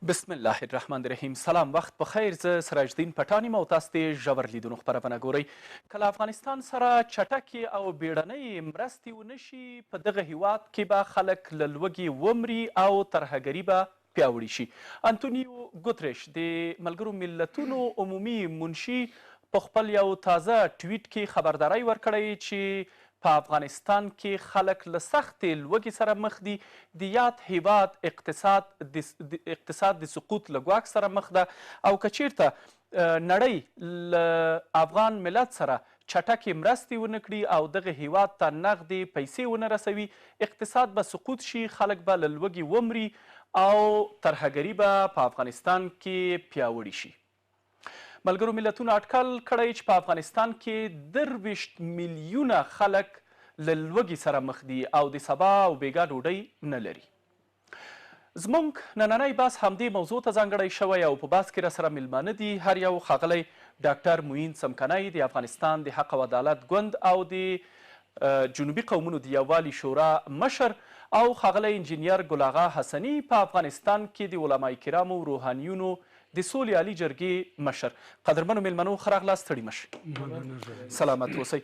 بسم الله الرحمن الرحیم. سلام، وخت بخیر. زه سراج الدین پټان یم او تاسو د ژور لیدونو خپرونه ګورئ. که له افغانستان سره چټکې او بیړنۍ مرستې ونه شي، په دغه هیواد کې به خلک له لوږې ومري او ترهګري به پیاوړې شي. انتونیو ګوتریش د ملګرو ملتونو عمومي منشي په خپل یو تازه ټویټ کې خبرداری ورکړی چې په افغانستان کې خلک له سختې لوږې سره مخ دي. د یاد هیواد اقتصاد د سقوط له ګواښ سره مخ ده او که چیرته نړۍ له افغان ملت سره چټکې مرستې ونه کړي او دغه هیواد ته نغدې پیسې ونه رسوي، اقتصاد به سقوط شي، خلک به له لوږې ومري او ترهګري به په افغانستان کې پیاوړې شي. ملګرو ملتونو اټکل کړی چې په افغانستان کې 23 میلیونه خلک له لوږې سره مخ دي او د سبا او بېګا ډوډۍ نه لري. زموږ نننی بحث همدې موضوع ته ځانګړی شوی او په بحث کې راسره میلمانه دي هر یو ښاغلی ډاکټر معین څمکنی د افغانستان د حق او عدالت ګوند او د جنوبي قومونو د یووالي شورا مشر او ښاغلی انجینیر ګل اغا حسني په افغانستان کې د علمای کرامو روحانیونو د سولې عالي جرګې مشر. قدرمنو میلمنو ښه راغلاست، ستړي مشئ، سلامت اوسئ.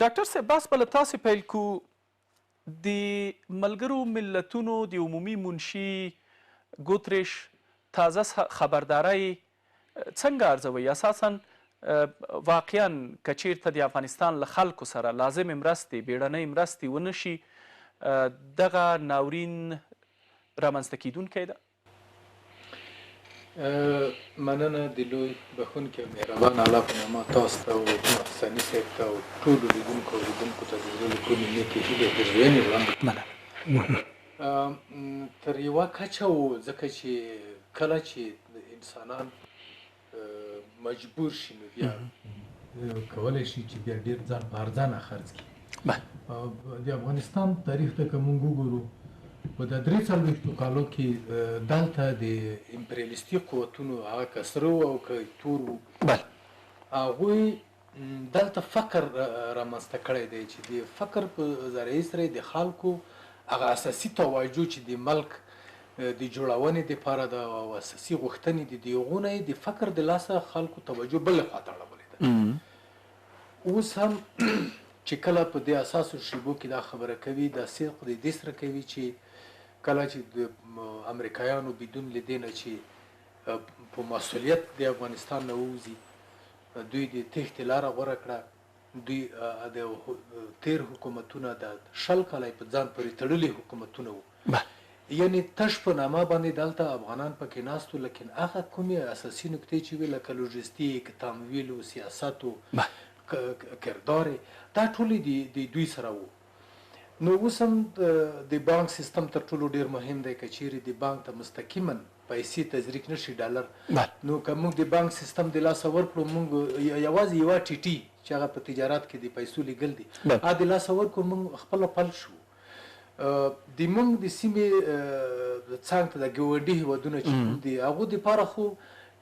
ډاکټر صاحب، بحث به له تاسې پیل کړو. د ملګرو ملتونو د عمومي منشي ګوتریش تازه خبرداری څنګه ارزوئ؟ اساسا واقعا که چیرته د افغانستان له خلکو سره لازمې مرستې، بیړنۍ مرستې ونه شي، دغه ناورین رامنځته کیدونکی ده؟ مننه د لوی بخونکي او مهربان الله په نامه تاسو ته او حسني صاحب ته او ټولو لیدونکو او اوریدونکو ته د زړه له کومې نیکې هیلې او پېرزوینې وړاندې تر یوه کچه و، ځکه چې کله چې انسانان مجبور شي نو بیا کولی شي چې بیا ډېر ځان په ارزانه خرڅ کړي. د افغانستان تاریخ ته که موږ وګورو، په د 43 کالو کې دلته د امپریالیستي قوتونو هغه که سره و او که تور و، هغوی دلته فقر رامنځته کړی دی چې د فقر په ذریعې سره د خلکو هغه اساسي توجه چې د ملک د جوړونې دپاره ده او اساسي غوښتنې دي، د هغو نه یې د فقر د لاسه خلکو توجه بلې خواته اړولې ده. اوس هم چې کله په دې اساسو شیبو کې دا خبره کوي، دا صدق د دې سره کوي چې کله چې د امریکایانو بدون له دې نه چې په مسؤلیت د افغانستان نه ووځي، دوی د تېښتې لاره غوره کړه. دوی د تیر حکومتونه د 20 کاله په ځان پورې تړلي حکومتونه وو، یعنی تش په نامه باندې دلته افغانان پکې ناست وو، لیکن هغه کومې اساسي نکتې چې وي لکه لوژستیک، تمویل و سیاست و کردار، دا ټولې د دوی سره وو. نو اوس هم د بانک سیستم تر ټولو ډېر مهم دی. که چیرې د بانک ته مستقیما پیسې تزریق نشي ډالر، نو که موږ د بانک سیستم د لاسه ورکړو، موږ یوازې یوه ټیټي چې هغه په تجارت کې د پیسو لیږل دي هغه د لاسه ورکړو، موږ خپله پل شو. د موږ د سیمې څنګ ته د ګاونډي هېوادونه چې دي، هغو دپاره خو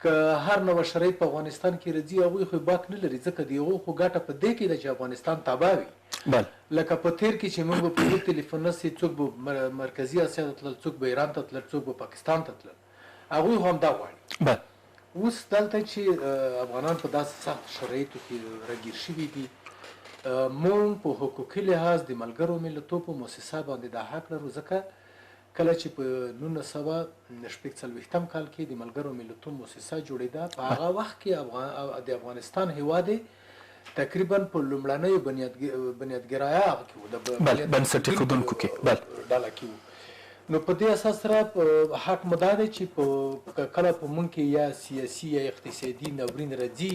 که هر نوع شرایط په افغانستان کې راځي، هغوی خو باک نه لري، ځکه د هغو خو ګټه په دې کې ده چې افغانستان تباه وي. لکه په تیر کې چې موږ به په دې تلیفون نسي، څوک به مرکزي اسیا ته تلل، څوک به ایران ته تلل، څوک به پاکستان ته تلل، هغوی خو همدا غواړي. اوس دلته چې افغانان په داسې سخت شرایطو کې راګیر شوي دي، موږ په حقوقي لحاظ د ملګرو ملتونو په مؤسسه باندې دا حق لرو، ځکه کله چې په 1946 کال کې د ملګرو ملتونو مؤسسه جوړېده، په هغه وخت کې د افغانستان هیواد تقریبا په لومړنیو بنیادګرایه هغه کې و، د بنسټ ایښودونکو کې ډله کې و. نو په دې اساس سره حق مو دا دی چې کله په موږ کې یا سیاسي یا اقتصادي ناورین راځي،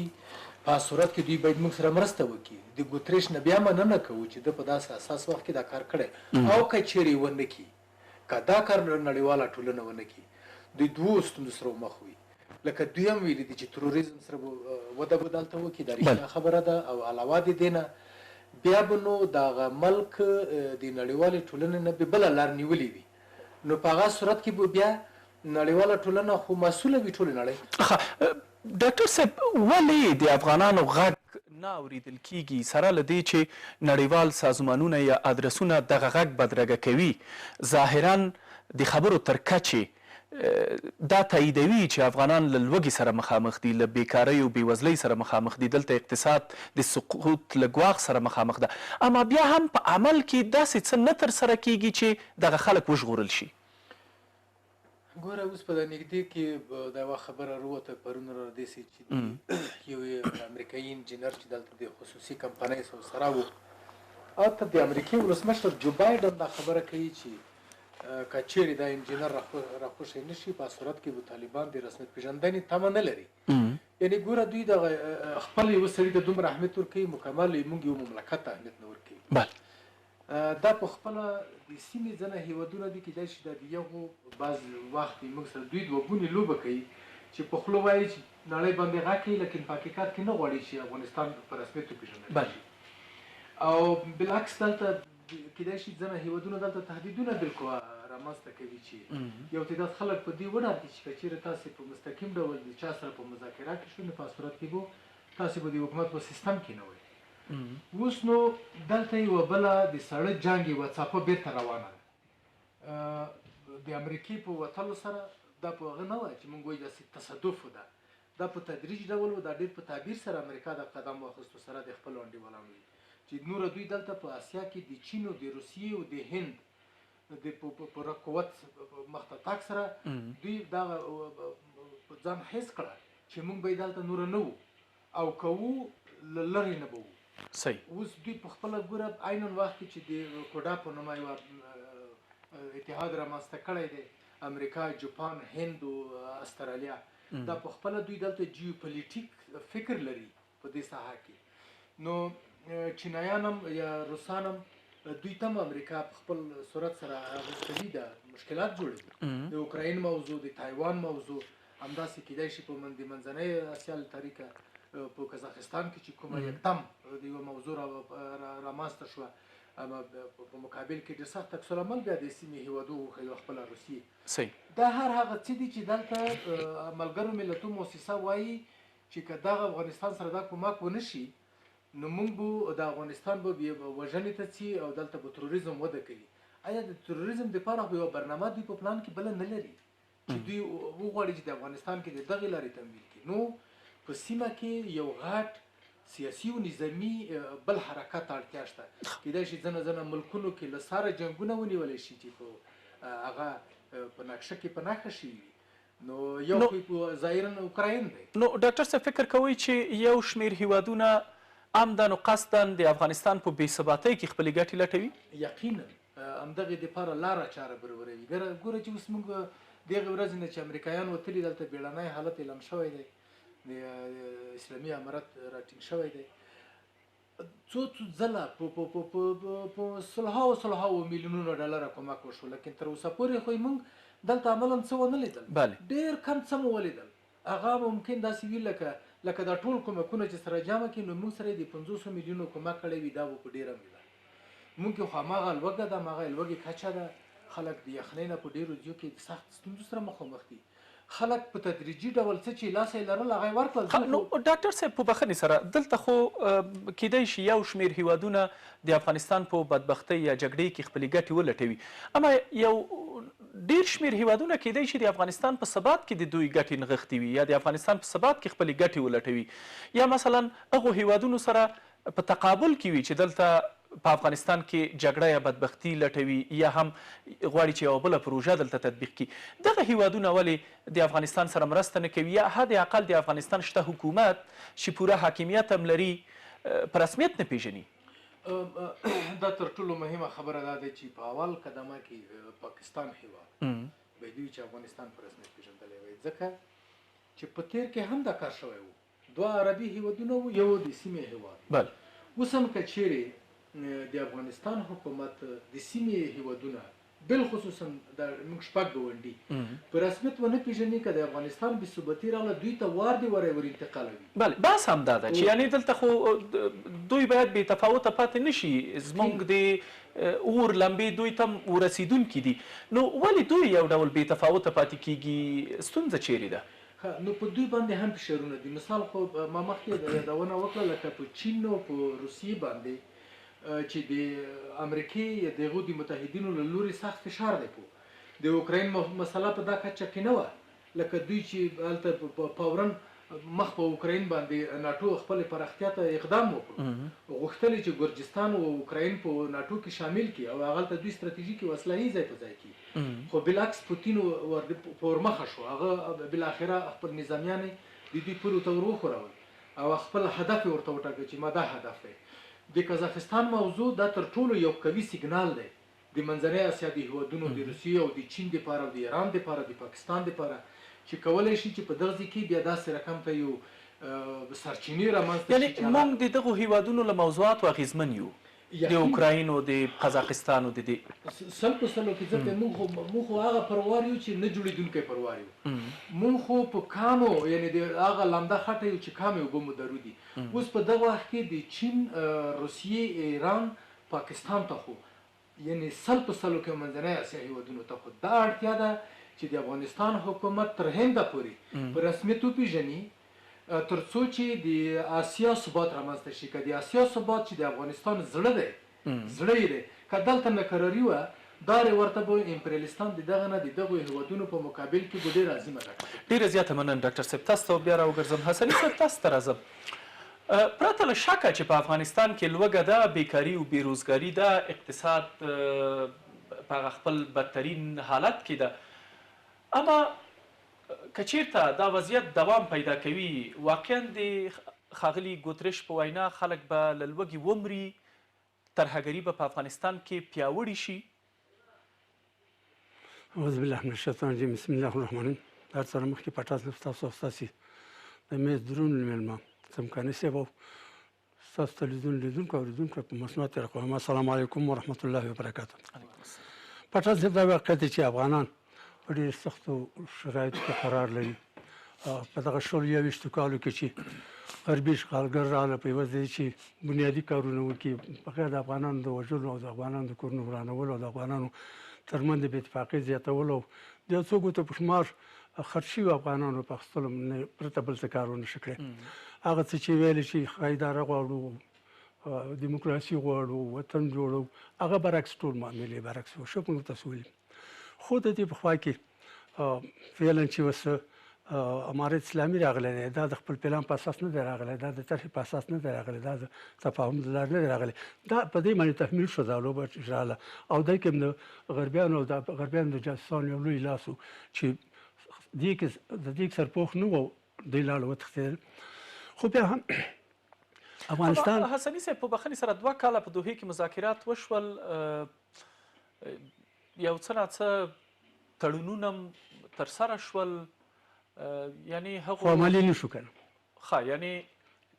په صورت کې دوی باید موږ سره مرسته وکړي. د ګوتریش نه بیا مننه کوو چې ده په داسې اساس وخت کې دا کار کړی، او که چیرې ونه کړي، که دا کار نړیواله ټولنه ونه کړي، دوی دوو ستونزو سره مخ وي. لکه دوی هم ویلي دي چې تروریزم سره به وده به دلته وکړي، دا رښتیا خبره ده. او علاوه د دې نه بیا به نو دغه ملک د نړیوالې ټولنې نه به بله لار نیولې وي، نو په هغه صورت کې به بیا نړیواله ټولنه خو مسؤله وي ټولې نړۍ. ډاکټر صاحب، ولې د افغانانو غږ نه اورېدل کیږي سره له دې چې نړیوال سازمانونه یا ادرسونه دغه غږ بدرګه کوي؟ ظاهرا د خبرو تر کچې دا تاییدوي چې افغانان له لوږې سره مخامخ دي، له بیکارۍ او بېوزلۍ سره مخامخ دي، دلته اقتصاد د سقوط له ګواښ سره مخامخ ده، اما بیا هم په عمل کې داسې څه نه ترسره کیږي چې دغه خلک وژغورل شي. ګوره اوس په نږدې کې دا یوه خبره راووته پرون راردېسې چې یو امریکایي انجینر چې دلته د خصوصي کمپنۍ سره و، هلته د امریکې ولسمشر جو بایډن دا خبره کوي چې که چیرې دا انجینر راخوشی نه شي، په صورت کې به طالبان د رسمیت پېژندنې تمه نه لري. یعنې ګوره دوی دغه خپل یوه سړي ته دومره اهمیت ورکوي، مکمل موږ یو مملکت ته اهمیت نه ورکوي. دا په خپله د سیمې ځینې هېوادونه دي کیدای شي دا د یغو بعض وخت موږ سره دوی دوه ګونې لوبه کوي چې په خوله وایي چې نړۍ باندې غږ کوي، لیکن په حقیقت کې نه غواړي چې افغانستان په رسمیت وپېژندل شي. او بالعکس دلته کیدای شي ځینې هېوادونه دلته تهدیدونه بالکل رامنځته کوي چې یو تعداد خلک په دې وډار دي چې که چېرې تاسې په مستقیم ډول د چا سره په مذاکره کې شوي، نو په صورت کې به تاسې به د حکومت په سیستم کې نه وئ. اوس نو دلته یوه بله د ساړه جنګ یوه څپه بېرته روانه ده. د امریکې په وتلو سره دا په هغه نه وه چې موږ وایو داسې تصادف ده، دا په تدریج ډول و. دا ډېر په تعبیر سره امریکا د قدم واخیستو سره د خپلو انډیوالانو وي چې نوره دوی دلته په اسیا کې د چین او د روسیې او د هند د پوره قوت مخ ته تګ سره دوی دغه ځان حس کړه چې موږ به یې دلته نوره نه وو او که وو له لرې نه به وو. اوس دوی په خپله ګوره عین وخت کې چې د کوډا په نومه یوه اتحاد رامنځته کړی دی، امریکا، جاپان، هند او استرالیا، دا په خپله دوی دلته جیوپولیټیک فکر لري په دې ساحه کې. نو چینایان هم یا روسان هم دوی ته هم امریکا په خپل صورت سره اغېزتوي ده، مشکلات جوړوي. د اوکراین موضوع، د تایوان موضوع، همداسې کیدای شي په منځنۍ اسیا له طریقه په کازاخستان کې چې کومه یکدم د یوه موضوع رامنځته شوه، په مقابل کې ډېر سخت عکس العمل بیا د سیمې هېوادو وښیي، خپله روسیې. دا هر هغه څه دي چې دلته ملګرو ملتونو مؤسسه وایي چې که دغه افغانستان سره دا کومک ونه شي، نو موږ به د افغانستان به وژنې ته ځي او دلته به تروریزم وده کوي. آیا د تروریزم دپاره خو یوه برنامه دوی په پلان کې بله نه لري چې دوی وغواړي چې د افغانستان کې د دغې لارې تمویل کړي؟ نو په سیمه کې یو غټ سیاسي او نظامي بل حرکت ته اړتیا شته. کیدای شي ځینې ملکونو کې له ساره جنګونه ونیولی شي چې په هغه په نقشه کې په نښه شوي وي. نو یو خو ظاهرا اوکراین دی. نو ډاکټر صاحب فکر کوئ چې یو شمېر هیوادونه عمدن و قصدن د افغانستان په بېثباتۍ کې خپلې ګټې لټوي؟ یقینا همدغې دپاره لاره چاره برابروي. ګوره چې اوس موږ دغې ورځې نه چې امریکایان وتلي، دلته بیړنی حالت اعلان شوی دی، د اسلامي امارت راټینګ شوی دی. څو ځله په سلهاوو میلیونونو ډالره کومک وشو، لیکن تر اوسه پورې خو موږ دلته عملا څه ونه لیدل. ډېر کم څه مو ولیدل. هغه ممکن داسې وي لکه دا ټول کومکونه چې سره جمع کړي، نو موږ سره یې د 500 میلیونو کومک کړی وي، دا به په ډېره وي. موږ خو هماغه لوږه ده، هماغه لوږې کچه ده. خلک د یخنۍ نه په ډېرو ځایو کې د سخت ستونزو سره مخامخ دي. خلک په تدریجي ډول څه چې لاس یې لرل هغه یې ورکړل. نو ډاکټر صاحب په بخښنې سره دلته خو کیدای شي یو شمېر هیوادونه د افغانستان په بدبختۍ یا جګړې کې خپلې ګټې ولټوي، اما یو ډېر شمېر هیوادونه کیدای شي د افغانستان په ثبات کې د دوی ګټې نغښتې وي یا د افغانستان په ثبات کې خپلې ګټې ولټوي، یا مثلا هغو هیوادونو سره په تقابل کې وي چې دلته په افغانستان کې جګړه یا بدبختي لټوي یا هم غواړي چې یوه بله پروژه دلته تطبیق کړي. دغه هیوادونه ولې د افغانستان سره مرسته نه کوي یا حد اقل د افغانستان شته حکومت چې پوره حاکمیت هم لري په رسمیت نه پیژني؟ دا تر ټولو مهمه خبره دا ده چې په اول قدمه کې پاکستان هیواد به دوی چې افغانستان په رسمیت پیژندلی وی، ځکه چې په تیر کې هم دا کار شوی و. دوه عربي هیوادونه وو، یو د سیمې هیواد. اوس هم که چیرې د افغانستان حکومت د سیمې هیوادونه بالخصوصا د موږ شپږ ګاونډي په رسمیت ونه پیژني، که د افغانستان بېثباتي راغله دوی ته وار دی وری ور انتقالوي. بله، بحث هم دا ده چې یعنې دلته خو دوی باید بې تفاوته پاتې نه شي. زموږ د اور لمبې دوی ته ورسېدونکي دي، نو ولې دوی یو ډول بې تفاوته پاتې کیږي؟ ستونزه چیرې ده؟ نو په دوی باندې هم فشارونه دي. مثال خو ما مخکې یادونه وکړه لکه په چین او په روسیې باندې چې د امریکې یا د هغو د متحدینو له لورې سخت فشار دی. د اوکراین مسله په دا کچه کې نه وه لکه دوی چې هلته فورا مخ په اوکراین باندې ناټو خپل پراختیا ته اقدام وکړ غوښتل چې ګرجستان او اوکراین په ناټو کې شامل کړي او هغه ته دوی ستراتیژیکي وسلهي ځای په ځای کړي خو بالعکس پوتین ورمخه شو هغه بالاخره خپل نظامیان د دوی پورې ته وروخورول او خپل هدف ورته وټاکه چې ما دا هدف دی د قزاقستان موضوع دا تر ټولو یو قوي سیګنال دی د منځنۍ اسیا د هیوادونو د روسیې او د چین دپاره او د ایران دپاره د پاکستان دپاره چې کولی شي چې په دغه ځای کې بیا داسې رقم ته یو سرچینې رامنځته یعنی موږ د دغو هیوادونو له موضوعاتو اغېزمن یو د اوکراین او د قزاقستان او د دې سل په سلو کې ځکه موږ خو هغه پروار یو چې نه جوړېدونکی پروار یو موږ خو په کامو یعنی د هغه لمده خټه یو چې کامې اوبه مو درودي اوس په دغه وخت کې د چین روسیې ایران پاکستان ته خو یعنی سل په سلو کې منځنۍ اسیا هیوادونو ته خو دا اړتیا ده چې د افغانستان حکومت تر هنده پورې په رسمیت وپېژني تر څو چې د آسیا ثبات رامنځته شي که د آسیا ثبات چې د افغانستان زړه دی زړه یې دی که دلته ناکراري وه دا ورته به امپریالیستان د دغه نه د دغو هیوادونو په مقابل کې به ډېره عظیمه ګټه ډېره زیاته مننه ډاکټر صاحب تاسو ته بیا راوګرځم حسني صاحب تاسو ته راځم پرته له شکه چې په افغانستان کې لوږه ده بیکاري او بېروزګاري ده اقتصاد په هغه خپل بدترین حالت کې ده اما که چیرته دا وضعیت دوام پیدا کوي واقعا د ښاغلي ګوترش په وینا خلک به له لوږې ومري ترهګري به په افغانستان کې پیاوړې شي اعوذ بالله من الشیطان الرجیم بسم الله الرحمن الرحیم هر سره مخکې پټاس له ستاسو او ستاسې د میز درون مېلمه څمکاني صاحب او ستاسو تلویزیون لیدونکو او اورېدونکو په مسموعات تېره کوم السلام علیکم ورحمت الله وبرکاته پټاس صاحب دا واقعیت دی چې افغانان په ډېر سختو شرایطو کې قرار لري په دغه شلو یویشتو کالو کې چې غربي اشغالګر راغله په یوه ځای چې بنیادي کارونه وکړي بغیر د افغانانو د وژلو او د افغانانو د کورونو ورانولو او د افغانانو ترمنځ د بې اتفاقۍ زیاتولو او د یو څو ګوتو په شمار خرڅ شوي افغانانو په اخیستلو پرته بل څه کار ونه شي کړی هغه څه چې ویلې چې ښه اداره غواړو دیموکراسي غواړو وطن جوړو هغه برعکس ټول معاملې برعکس و ښه موږ تاسو ویلي خو د دې په خوا کې فعلا چې اوس امارت اسلامي راغلی دی دا د خپل پلان په اساس نه دی راغلی دا د طرحې په اساس نه دی راغلی دا د تفاهم د لارې نه دی راغلی دا په دې باندې تحمیل شو دا لوبه چې راغله او دی کې د غربیانو او د غربیانو د جاسوسانو یو لوی لاس و چې د دې سرپوښ نه و دوی لاړه وتښتېدل خو بیا هم افغانستان حسني صاحب په بخښنې سره 2 کاله په دوحې کې مذاکرات وشول یو څه ناڅه تړونونه ترسره شول یعنی هغه عملي نه شو کنه ښه یعنی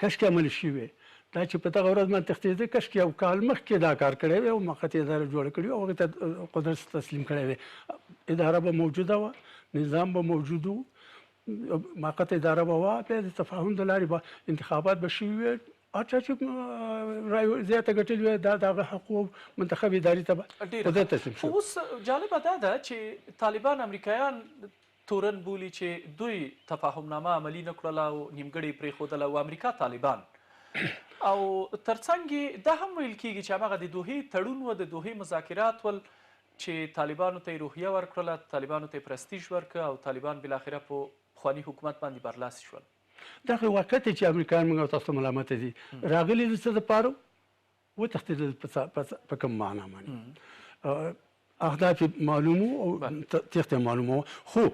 کشکې عملي شوي دا چې په دغه ورځ باندې تښتېده کشکې یو کال مخکې دا کار کړی وی او موقتي اداره جوړه کړې او هغې ته قدرت تسلیم کړی وی اداره به موجوده وه نظام به موجود و موقته اداره به وه بیا د تفاهم د لارې به انتخابات به شوي وي هر چا چې رای زیاته ګټلې وي دا د هغه حق و منتخب ادارې ته به قدرت تسلیم شو اوس جالبه دا ده چې طالبان امریکایان تورن بولي چې دوی تفاهمنامه عملي نه کړله او نیمګړې پرېښودله او امریکا طالبان او ترڅنګ دا هم ویل کېږي چې هماغه د دوحې تړون و د دوحې مذاکرات ول چې طالبانو ته یې روحیه ورکړله طالبانو ته یې پرستیژ ورکړه او طالبان بالاخره په پخواني حکومت باندې برلاسي شول دغه واقعیت چې امریکایان موږ او تاسو ملامته دي راغلي د څه دپاره وتښتېدل په کوم معنا باندې اهداف معلوم او تېښته معلومه خو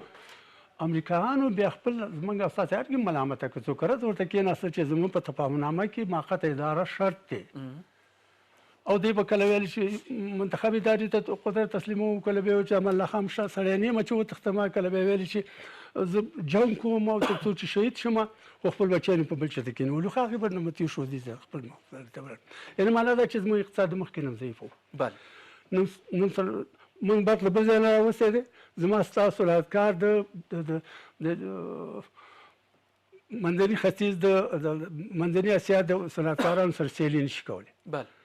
امریکایانو بیا خپل زموږ او ستاسې هر کې ملامته که څوک رد ورته کېناسته چې زموږ په تفاهمنامه کې موقته اداره شرط دی او دوی به کله ویل چې منتخب ادارې ته قدرت تسلیموم کله به ویل چې امان الله خان سړی نه یم چې وتښتم کله به ویل چې زه جنګ کوم او تر څو چې شهید شم خو خپل بچیان په بل چا ته کېنولو خو هغې به نمتي شو دي خپل یعنې معنا دا چې زموږ اقتصاد مخکې نه ضعیف و بله نن موږ باید له بل ځای نه راوستی دی زما ستاسو لادکار د منځني ختیځ د منځني اسیا د صنعتکارانو سره سیالي نشي کولی بله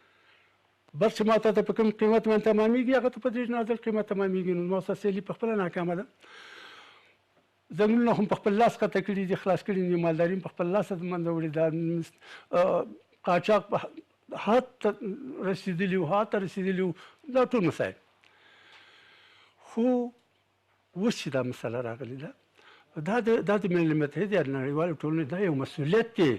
بس چې ما ته په کوم قیمت باندې تمامېږي هغه ته په دې نازل قیمت تمامېږي نو ما سیالي په خپله ناکامه ده ځنګلونه هم په خپل لاس قطع کړي دي خلاص کړي دي مالداري په خپل لاس د منځه وړي دا قاچاق په حد ته رسېدلي وو دا ټول مسایل خو اوس چې دا مسله راغلې ده دا د ملل متحد یا نړیوالې ټولنې دا یو مسؤلیت دی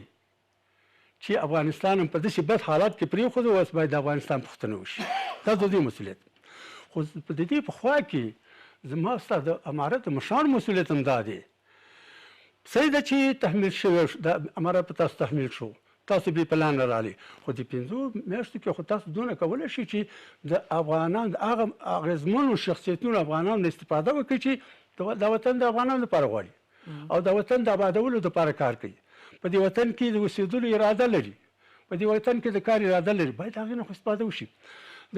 چې افغانستان هم په داسې بد حالات کې پرېښود، اوس باید د افغانستان پوښتنه وشي. دا د دوی مسؤلیت. خو په دې په خوا کې زما ستا د امارت د مشرانو مسؤلیت هم دا دی. صحیح ده چې تحمیل شوی د امارت په تاسو تحمیل شو، تاسو بې پلان رالي، خو د 5 میاشتو کې خو تاسو دونه کولی شئ چې د افغانانو د هغه اغېزمنو شخصیتونو افغانانو استفاده وکړي چې دا وطن د افغانانو لپاره غواړي او دا وطن د آبادولو لپاره کار کوي، په دې وطن کې د اوسېدلو اراده لري، په دې وطن کې د کار اراده لري، باید هغې نه خو استفاده وشي.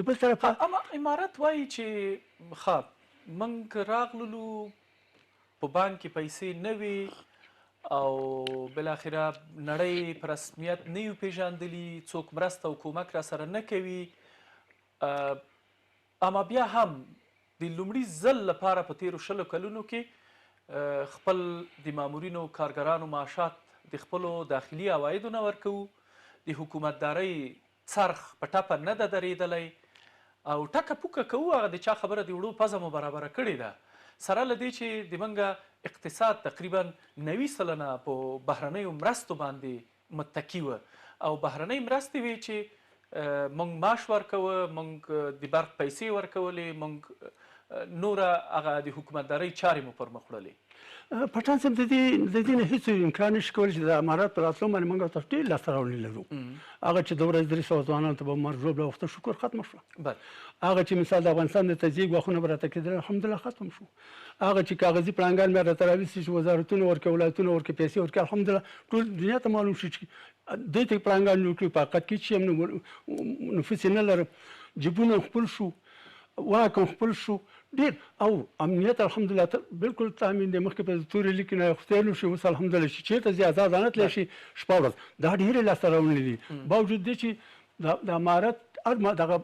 د بل طرفه اما امارت وایي چې ښه موږ راغللو په بانک کې پیسې نه وي او بالاخره نړۍ په رسمیت نه یو پېژندلي، څوک مرسته او کومک را سره نه کوي، اما بیا هم د لومړي ځل لپاره په تېرو 20 کلونو کې خپل د مامورینو کارګرانو معاشات د خپلو داخلي عوایدو نه ورکوو، د حکومتدارۍ څرخ په ټپه نه ده درېدلی او ټکه پوکه کوو، هغه د چا خبره د وړو پزه مو برابره کړې ده، سره له دې چې د منګه اقتصاد تقریبا 90% په بهرنیو مرستو باندې متکی و او بهرنۍ مرستې وې چې موږ معاش ورکوه، موږ د برق پیسې ورکولې، موږ نوره هغه د حکومتدارۍ چارې مو پر مخ وړلې. پټان صاحب د دې نه هېڅ امکان نشي کولی چې د امارات په راتلو باندې موږ تاسو ډېر لاسته راوړنې لرو. هغه چې د ورځې 300 ځوانانو ته به مرګ ژوبله وخته شکر ختمه شوه. هغه چې مثال د افغانستان د تجزیې ګواښونه به راته کېدل الحمدلله ختم شو. هغه چې کاغذي پړانګان بیا راته راویستي چې وزارتونه ورکړي، ولایتونه ورکړي، پیسې ورکړي، الحمدلله ټول دنیا ته معلوم شي چې دوی ته پړانګان جوړ کړي، په حقیقت کې چې هم نفوس یې نه لرم، جیبونه خپل شو، واک هم خپل شو ډېر، او امنیت الحمدلله بالکل تامین دی. مخکې په تورې لیکې نه اخیستی نه شي، اوس الحمدلله چې چېرته ځي ازادانه تللی شي شپه ورځ. دا ډېرې لاسته راوړنې دي، باوجود دی چې د امارت دغه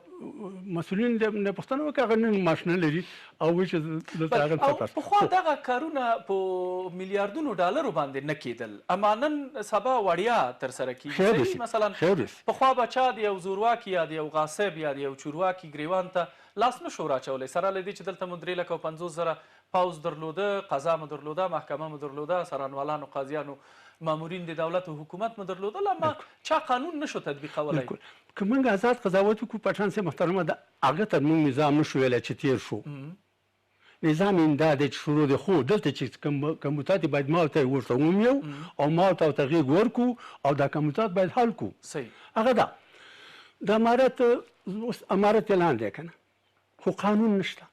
مسؤلین نه پوښتنه وکړه، هغه نن معاش نه لري او وایي چې دلته هغه څه پخوا دغه کارونه په میلیاردونو ډالرو باندې نه کېدل، اما نن سبا وړیا ترسره کېږي. مثلا پخوا به چا د یو زورواکي یا د یو غاصب یا د یو چورواکي ګریوان ته لاس نه شو راچولی، سره له دې چې دلته مو 350,000 پوځ درلوده، قضا مو درلوده، محکمه مو درلوده، سرانوالانو، قاضیانو، مامورین د دولت او حکومت مو درلودل، اما چا قانون نشو تطبیقولی. که موږ آزاد قضاوت وکړو پټان صاحب محترمه، د هغه تر موږ نظام نشو ویلی چې تېر شو. نظام امداد چې شروع دی، خو دلته چې کمبوتات باید ماو ته ورته ومیو او ماو ته ورته غېږ ورکړو او دا کمبوتات باید حل کړو. هغه ده د امارت اعلان دی که نه، خو قانون نشته،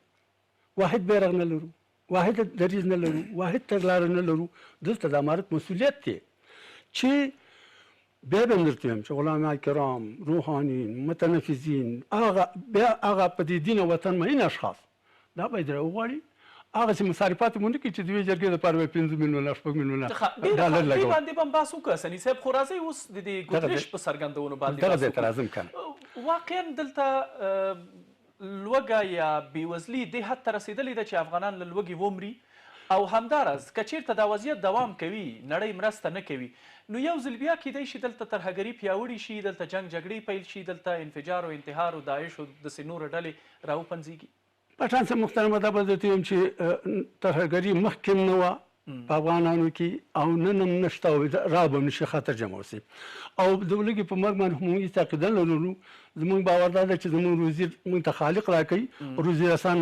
واحد بیرغ نه لرو، واحد دریځ نه لرو، واحد تګلاره نه لرو. دلته د امارت مسؤلیت دی چې بیا به هم درته وایم چې غلامان کرام، روحانیین، متنفذین، هغه په دې دین او وطن مین اشخاص دا باید راوغواړي، هغه چې مصارفات مو نه کړي چې د یوې جرګې دپاره به 5 میلیونه 6 میلیونه ډالر لګوي. دې باندې به هم بحث وکړو سني صاحب، خو راځئ اوس د دې ګوتریش په څرګندونو باندې دغه ځای ته راځم که نه. واقعا دلته لوږه یا بېوزلي دې حد ته رسېدلې ده چې افغانان له لوږې ومري، او همداراز که چېرته دا وضعیت دوام کوي، نړۍ مرسته نه کوي، نو یو ځل بیا کیدای شي دلته ترهګري پیاوړې شي، دلته جنګ جګړې پیل شي، دلته انفجار او انتحار او داعش او داسې نورې ډلې راوپنځېږي. پټان صاحب محترمه دا به درته وایم چې ترهګري مخکې هم نه وه په افغانانو کې او نن هم نشته او را به هم نشي خطر جمع اوسي. او د لږې په مرګ باندې موږ هېڅ عقیده نه لرو. زموږ باور دا ده چې زموږ روزي موږ ته خالق راکوي، روزي رسان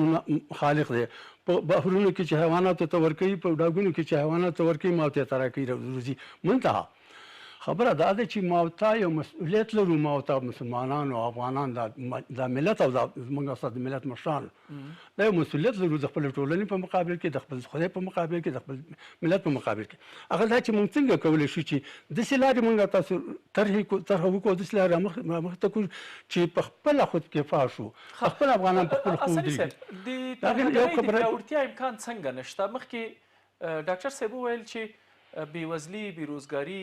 خالق دی. په بحرونو کې چې حیواناتو ته ورکوي، په ډاګونو کې چې حیواناتو ته ورکوي، ما ته یې راکوي روزي. منتهه خبره دا ده چې ما ته یو مسؤلیت لرو، ما ته مسلمانان او افغانان دا ملت او زموږ استاد د ملت مشران دا یو مسؤلیت لرو د خپل ټولنې په مقابل کې، د خپل خدای په مقابل کې، د خپل ملت په مقابل کې. هغه دا چې موږ څنګه کولی شو چې داسې لارې موږ تاسو طرح وکړو، داسې لارې مخته کړو چې په خپله خودکفا شو، خپل افغانان په خپل خو ودرېږي. د ترهګرۍ د پیاوړتیا امکان څنګه نشته؟ مخکې ډاکټر صاحب وویل چې بېوزلي، بېروزګاري،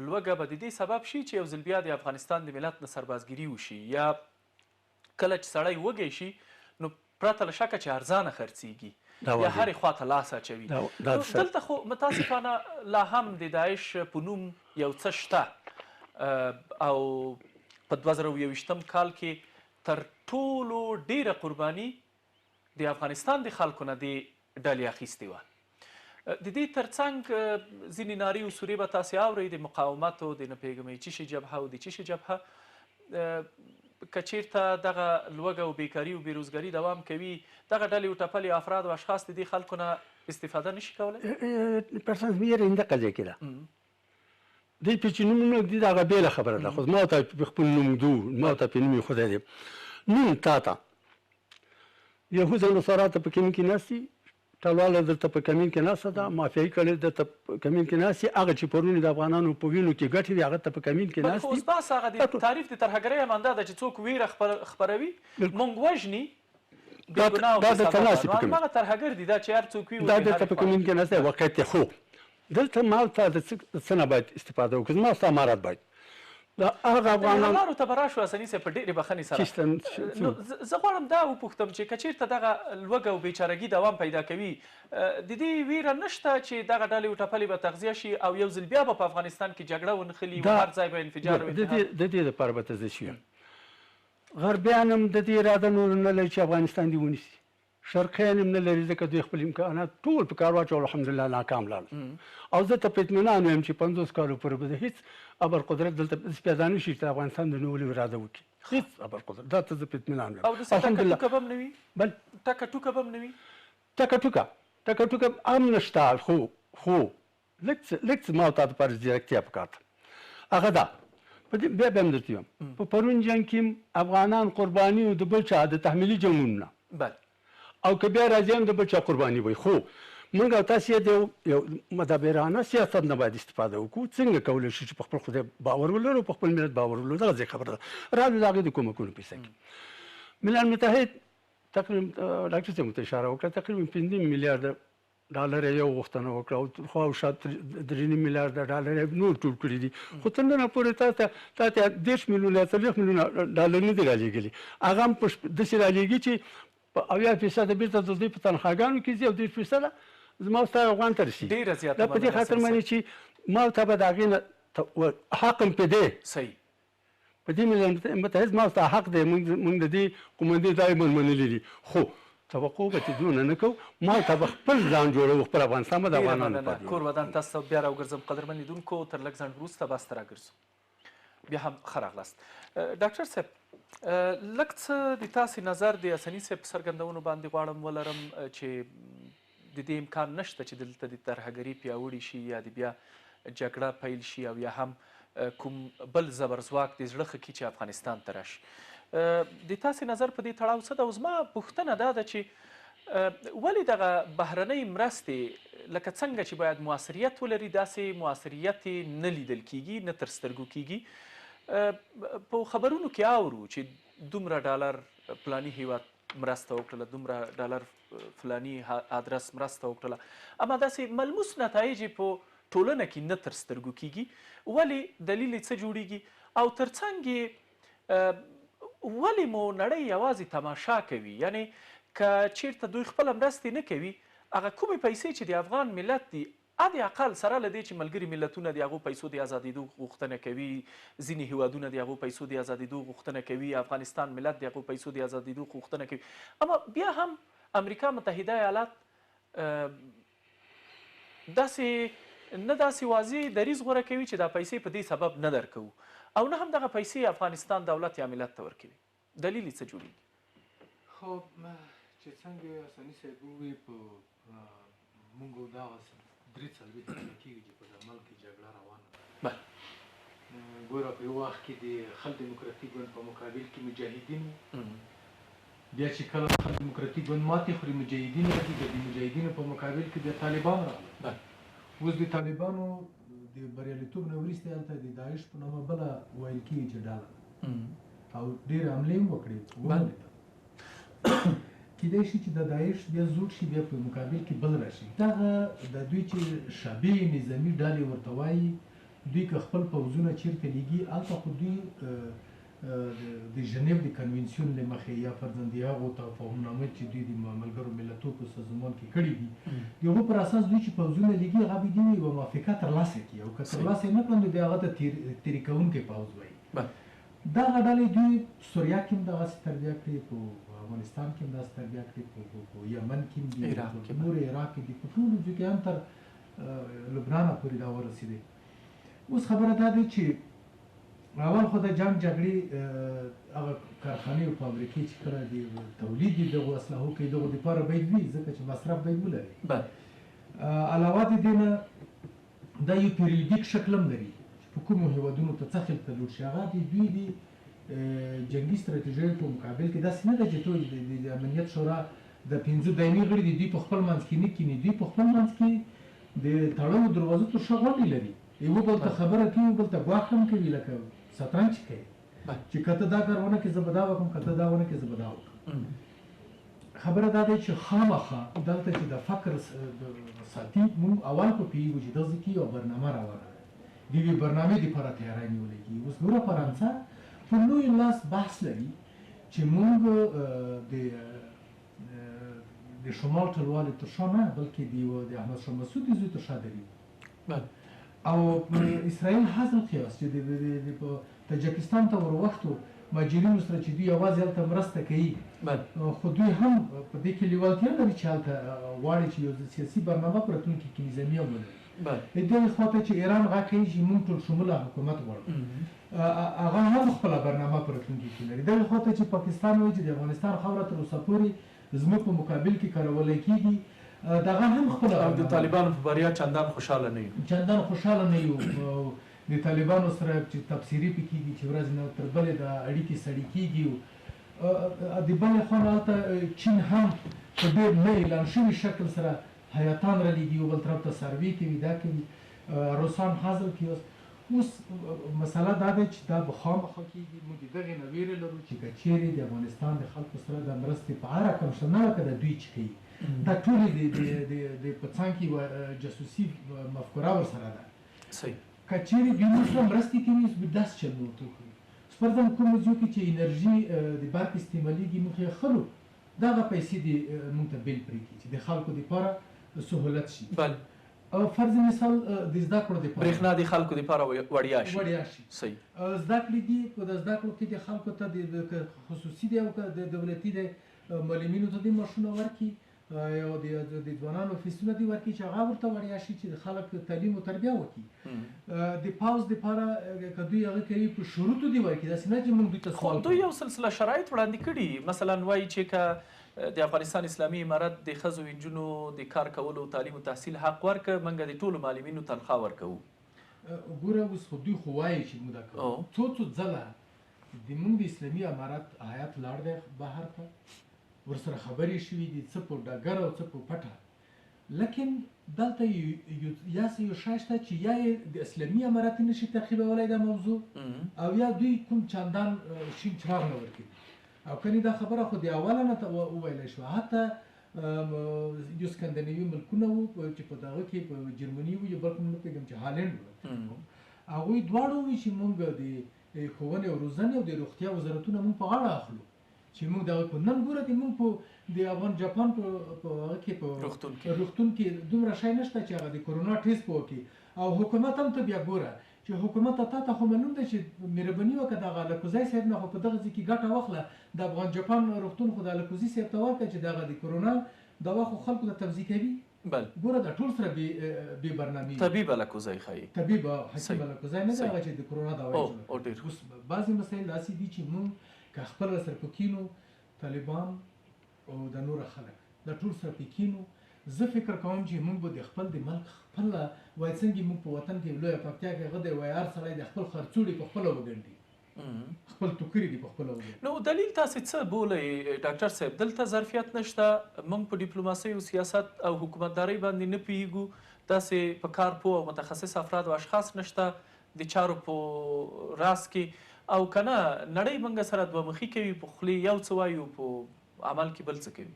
لوږه به د دې سبب شي چې یو ځل بیا د افغانستان د ملت نه سربازګیري وشي، یا کله چې سړی وږی شي نو پرته له شکه چې ارزانه خرڅېږي یا هرې خوا ته لاس اچوي. دلته خو متاسفانه لا هم د داعش په نوم یو څه شته، او په 2021 کال کې تر ټولو ډیره قرباني د افغانستان د خلکو نه د ډلې اخیستې وه. د دې ترڅنګ ځینې نارې او سورې به تاسې اورئ د مقاومتو د نه پوهېږم چې شي جبهه او د چې شي جبهه که چېرته دغه لوږه او بیکاري او بېروزګاري دوام کوي دغه ډلې او ټپلې افراد او اشخاص د دې خلکو نه استفاده نشي کولی؟ پرسنس میره این دقه ځای کې ده دوی پې چې نومونه ږدي د هغه بېله خبره ده خو زما ته خپل نوم ږدو ما ته پې نوم یې خدای دی نوم تا ته یهود او نصارا ته په کمین کې ناست دي ټلواله دلته په کمین کې ناسته ده مافیایي کړۍ دلته په کمین کې ناست دي هغه چې پرون د افغانانو په وینو کې ګټې وي هغه ته په کمین کې ناست دي اوس بس هغه د تعریف د ترهګرۍ هم همدا ده چې څوک ویره خپروي موږ وژني هماغه ترهګر دي دا چې هر څوک وي دا دلته په کمین کې ناست دی واقعیت دی خو دلته ما ته د څه نه باید استفاده وکړو زما ستا امارات باید د هغه افغانانو لارو ته به راشو حسني صاحب په ډېرې بخښنې سره زه غواړم دا وپوښتم چې که چېرته دغه لوږه او بېچارګي دوام پیدا کوي د دې ویره نشته چې دغه ډلې او ټپلې به تغذیه شي او یو ځل بیا به په افغانستان کې جګړه ونښلي او هر ځای به انفجار او د دې لپاره به ته زه شي یم غربیان هم د دې اراده نور نه لري چې افغانستان دې ونیسي شرقیان هم نه لري ځکه دوی خپل امکانات ټول په کار واچول الحمدلله ناکام لاړل او زه ته په اطمینان وایم چې 50 کالو پورې به هېڅ ابرقدرت دلته پیدا نه شي چې افغانستان د نیولو اراده وکړي هېڅ ابرقدرت دا ته زه په اطمینان وایم او داسې ټکه ټوکه به هم نه وي بل ټکه ټوکه به هم نه وي ټکه ټوکه هم نشته خو لږ څه ما او تا دپاره ځیرکتیا پکار ده هغه ده بیا به هم درته وایم په پرون جنګ کې افغانان قرباني و د بل چا د تحمیلي جنګونو نه بله او که بیا راځي هم د بل چا قرباني وي خو موږ او تاسې د یو مدبرانه سیاست نه باید استفاده وکړو څنګه کولی شو چې په خپل خدای باور ولرو په خپل ملت باور ولرو دغه ځای خبره ده راځو د هغې د کومکونو په کښې ملل متحد تقریبا ډاکټر صاحب ته اشاره وکړه تقریبا 5 میلیارده ډالر یې یو غوښتنه وکړه او خواوشا 3 میلیارده ډالر یې نور ټول کړي دي خو تر ننه پورې تا ته 10 میلیونه یا 40 میلیونه ډالر نه دي رالېږلي هغه هم داسې رالېږي چې په 80% بېرته د دوی په تنخواګانو کې ځي او 30% زما او ستا افغان ته رسي ډېره زیاته دا په دې خاطر باندې چې ما او تا به د هغې نه حق هم پې دی صحیح په دې متحد ما او ستا حق دی موږ د دې قومندې دایما منلي دي خو توقع به چې دونه نه کوو ما او تا به خپل ځان جوړوو خپل افغانستان به د افغانانو لپاره کور ودان تاسو ته بیا راوګرځم قدرمن لیدونکو تر لږ ځنډ وروسته بس ته راګرځو بیا هم ښه راغلاست ډاکټر صاحب لږ څه د تاسې نظر د حسني صاحب په څرګندونو باندې غواړم ولرم چې د دې امکان نشته چې دلته د ترهګري پیاوړي شي یا د بیا جګړه پیل شي او یا هم کوم بل زبرځواک د زړه ښه کړي چې افغانستان ته راشي د تاسې نظر په دې تړاو څه ده او زما پوښتنه دا ده چې ولې دغه بهرنۍ مرستې لکه څنګه چې باید موثریت ولري داسې موثریت نه لیدل کیږي نه تر سترګو کیږي په خبرونو کې اورو چې دومره ډالر فلاني هیواد مرسته وکړله دومره ډالر فلاني ادرس مرسته وکړله اما داسې ملموس نتایج په ټولنه کې نه تر سترګو کیږي ولې دلیل یې څه جوړیږي او ترڅنګ یې ولې مو نړۍ یوازې تماشا کوي یعنی که چیرته دوی خپله مرستې نه کوي هغه کومې پیسې چې د افغان ملت دي ادې اقل سره له دې چې ملګري ملتونه د هغو پیسو د ازادېدو غوښتنه کوي ځینې هیوادونه د هغو پیسو د ازادېدو غوښتنه کوي افغانستان ملت د هغو پیسو د ازادېدو غوښتنه کوي اما بیا هم امریکا متحده ایالات داسې واضح دریځ غوره کوي چې دا پیسې په دې سبب نه درکوو او نه هم دغه پیسې افغانستان دولت یا ملت ته ورکوي دلیل یې څه جوړېږي خو چې څنګه حسني صاحب ووایي په موږ دغسې 3 کاله کېږي چې په عمل کې جګړه روانه ده ګوره په یو وخت کې د خلق دیموکراتیک ګوند په مقابل کې مجاهدین بیا چې کله خلق دیموکراتیک ګوند ماتې خوري مجاهدین راځي د مجاهدینو په مقابل کې بیا طالبان راغلل اوس د طالبانو د بریالیتوب نه وروسته هلته د داعش په نامه بله ویل کېږي چې ډله او ډېرې حملې هم وکړې کېدای شي چې د داعش بیا زوړ شي بیا په مقابل کې بل راشي دغه د دوی چې شبیه نظامي ډلې ورته وایي دوی که خپل پوځونه چیرته لیږي هلته خو دوی د ژنیو د کنوینسیون له مخې یا فرضاً د هغو تفاهمنامې چې دوی د ملګرو ملتونو په سازمان کې کړي دي د هغو پر اساس دوی چې پوځونه لیږي هغه به دوی یوه موافقه ترلاسه کړي او که ترلاسه یې نه کړل نو د هغه ته تېرې کوونکی پوځ وایي دغه ډلې دوی سوریه کې هم دغسې تربیه کړي په افغانستان کې هم داسې تربیه کړي، په یمن کې هم دي، عراق کې په نور عراق کې دي، په ټولو ځایو کې هم تر لبنانه پورې دا ورسېدی. اوس خبره دا دی چې اول خو د جنګ جګړې هغه کارخانې او فابریکې چې کله د تولید د دغو اسلحو کوي دغو دپاره باید وي، ځکه چې مصرف باید ولري. علاوه د دې نه دا یو پیریوډیک شکل هم لري چې په کومو هېوادونو ته څه خلک ته لوټ شي. هغه د دوی د جنګي ستراتیژیو په مقابل کې داسې نه ده چې ټول د امنیت شورا د 5 دایمي غړي دي، دوی په خپل منځ کې نه کیني، دوی په خپل منځ کې د تړلو دروازو تر شا غونډې لري، یو بل ته خبره کوي، یو بل ته ګواښ هم کوي، لکه شطرنج کوي چې که ته دا کار ونه کړې زه به دا وکړم، که ته دا ونه کړې زه به دا وکړم. خبره دا دی چې خامخا دلته چې د فقر ساتي موږ اول په پوهېږو چې دغسې کې یوه برنامه روانه ده، د یوې برنامې دپاره تیاری نیولی کېږي. اوس نوره فرانسه په لوی لاس بحث لري چې موږ د شمال ټلوالې تر شا نه بلکې د احمدشاه مسعود زوی تر شا درېږو. او اسرائیل هذا القیاس چې په تاجکستان ته ور وختو مهاجرینو سره چې دوی یوازې هلته مرسته کوي، خو دوی هم په دې کې لیوالتیا لري چې هلته غواړي چې یو سیاسي برنامه په راتلونکي کې نظامي وولري. د دې خوا ته چې ایران غږ کوي چې موږ ټول شموله حکومت غواړو، هغه هم خپله برنامه په راتلونکي کې لري. دغې خوا ته چې پاکستان وایي چې د افغانستان خاوره تر اوسه پورې زموږ په مقابل کې کارولی کېږي، دغه هم خپله او د طالبانو په بریا چندان خوشحاله نه یو، چندان خوشحاله نه یو. د طالبانو سره چې تبصرې پې کېږي چې ورځ نه تر بلې د اړیکې سړې کېږي. د بلې خوا نه هلته چین هم په ډېر نه اعلان شوي شکل سره هیاتان رالېږي، یو بل طرف ته سروې کوي، دا کوي، روسان حاضر کوي. اوس مسله دا ده چې دا به خامخا کېږي. موږ د دغې نه ویرې لرو چې که چیرې د افغانستان د خلکو سره د مرستې په هر رقم شته، نه لکه د دوی چې کوي، دا ټولې د په څنګ کې یوه جاسوسي مفکوره ورسره ده. که چیرې دوی موږ سره مرستې کوي، باید داسې چل به ورته وکړو. فرضاً کومو ځایو کې چې انرژي د برق استعمالېږي، موږ یې خلو دغه پیسې دې موږ ته بیل پرېږدي چې د خلکو دپاره سهولت شي. او فرض مثال د زده کړو دپاره برېښنا د خلکو دپاره وړیا شي. صحیح. زده کړې دي، په د زده کړو کې د خلکو ته د خصوصي دی او که د دولتي دی معلمینو ته دې معاشونه ورکړي، یا د ځوانانو فیسونه دې ورکړي چې هغه ورته وړیا شي چې د خلک تعلیم او تربیه وکړي. د پوځ دپاره که دوی هغه کوي په شروطو دې ورکړي، داسې نه چې موږ دوی ته سوال کوو. دوی یو سلسله شرایط وړاندې کړي، مثلا وایي چې که د افغانستان اسلامي امارت د ښځو نجونو د کار کولو او تعلیم او تحصیل حق ورکړه، موږ د ټولو معلمینو تنخواه ورکوو. ګوره اوس خو دوی خو وایي چې موږ دا کوو. څو ځله زموږ د اسلامي امارت هیات لاړ دی بهر ته، ورسره خبرې شوي دي، څه په ډګر او څه په پټه، لیکن دلته یا یو شی شته چې یا یې د اسلامي امارت نشي تعقیبولی دا موضوع، او یا دوی کوم چندان شین چراغ نه ورکوي. او کني دا خبره خو د اوله نه وویلی شوه. حتی یو سکندیناوي ملکونه وو چې په دغه کې په جرمني وو، یا بل کوم نه پوهېږم چې هالنډ وو، هغوی دواړو وویل چې موږ د ښوونې او روزنې او د روغتیا وزارتونه موږ په غاړه اخلو، چې موږ دغه کو نن ګوره موږ په د افغان جاپان په هغه کې په روغتون کې دومره شی نشته چې هغه د کرونا ټیسټ وکړي. او حکومت هم ته بیا ګوره چې حکومت ته خو معلوم ده چې مهرباني وکړه دغه الکوزی صاحب نه خو په دغه ځای کې ګټه واخله، د افغان جاپان روغتون خو د الکوزي صاحب ته ورکړه چې دغه د کرونا دوا خو خلکو ته توزیع کوي. ګوره دا ټول سره بې برنامې طبیب الکوزی ښایي، طبیب حکیم الکوزی نه دی هغه چې د کرونا دوا یې جوړه. اوس بعضې مسایل داسې دي چې موږ که خپله سره پکینو، طالبان او د نور خلک دا ټول سره پکینو، زه فکر کوم چې موږ به د خپل د ملک خپله وایي څنګه موږ په وطن کې لویه پکتیا کې هغه دی وایي هر سړی د خپل خرڅوړي په خپله وګنډي، خپل ټوکري دي په خپله وګنډي. نو دلیل تاسې څه بولئ ډاکټر صاحب؟ دلته ظرفیت نشته، موږ په ډیپلوماسۍ او سیاست او حکومتدارۍ باندې نه پوهېږو، داسې په کار پوه او متخصص افراد او اشخاص نشته د چارو په راز کې، او که نه نړۍ موږ سره دوه مخي کوي، په خولې یو څه وایو، په عمل کې بل څه کوي.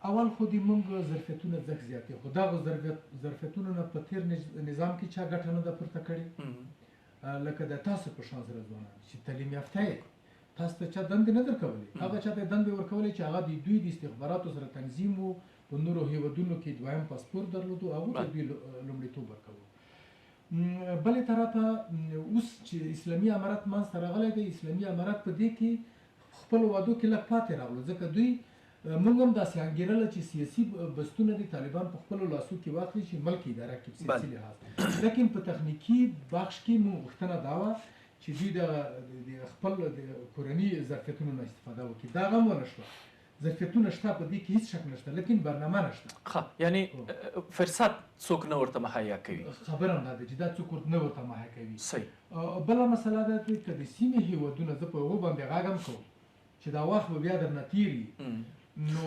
اول خو د موږ ظرفیتونه ځکه زیات دي، خو دغو ظرفیتونو نه په تېر نظام کې چا ګټه نه ده پورته کړې. لکه د تاسو په شان سره ځوانان چې تعلیم یافته یې، تاسو ته چا دندې نه درکولې، هغه چا ته دندې ورکولې چې هغه د دوی د استخباراتو سره تنظیم و، په نورو هېوادونو کې دویم پاسپورت درلودو، هغو ته دوی لومړیتوب ورکوو. بلې طرف ته اوس چې اسلامي امارت منځته راغلی دی، اسلامي امارت په دې کې خپل وعدو کې لږ پاتې راغلو ځکه دوی موږ هم داسې انګېرله چې سیاسي بستونه د طالبان په خپلو لاسو کې واخلي چې ملک اداره کړي په سیاسي لحاظ لیکن په تخنیکي بخش کې موږ غوښتنه دا وه چې دوی د خپل د کورني ظرفیتونو نه استفاده وکړي دا هم ونه شوه ظرفیتونه شته په دې کې هیڅ شک نشته لیکن برنامه نشته یعنی فرصت څوک نه ورته مهیا کوي خبره هم دا ده چې دا څوک نه ورته مهیا کوي صحیح بله مسله ده چې که د سیمې هېوادونه زه په هغو باندې غږ هم کوم چې دا وخت به بیا درنه تېر وي نو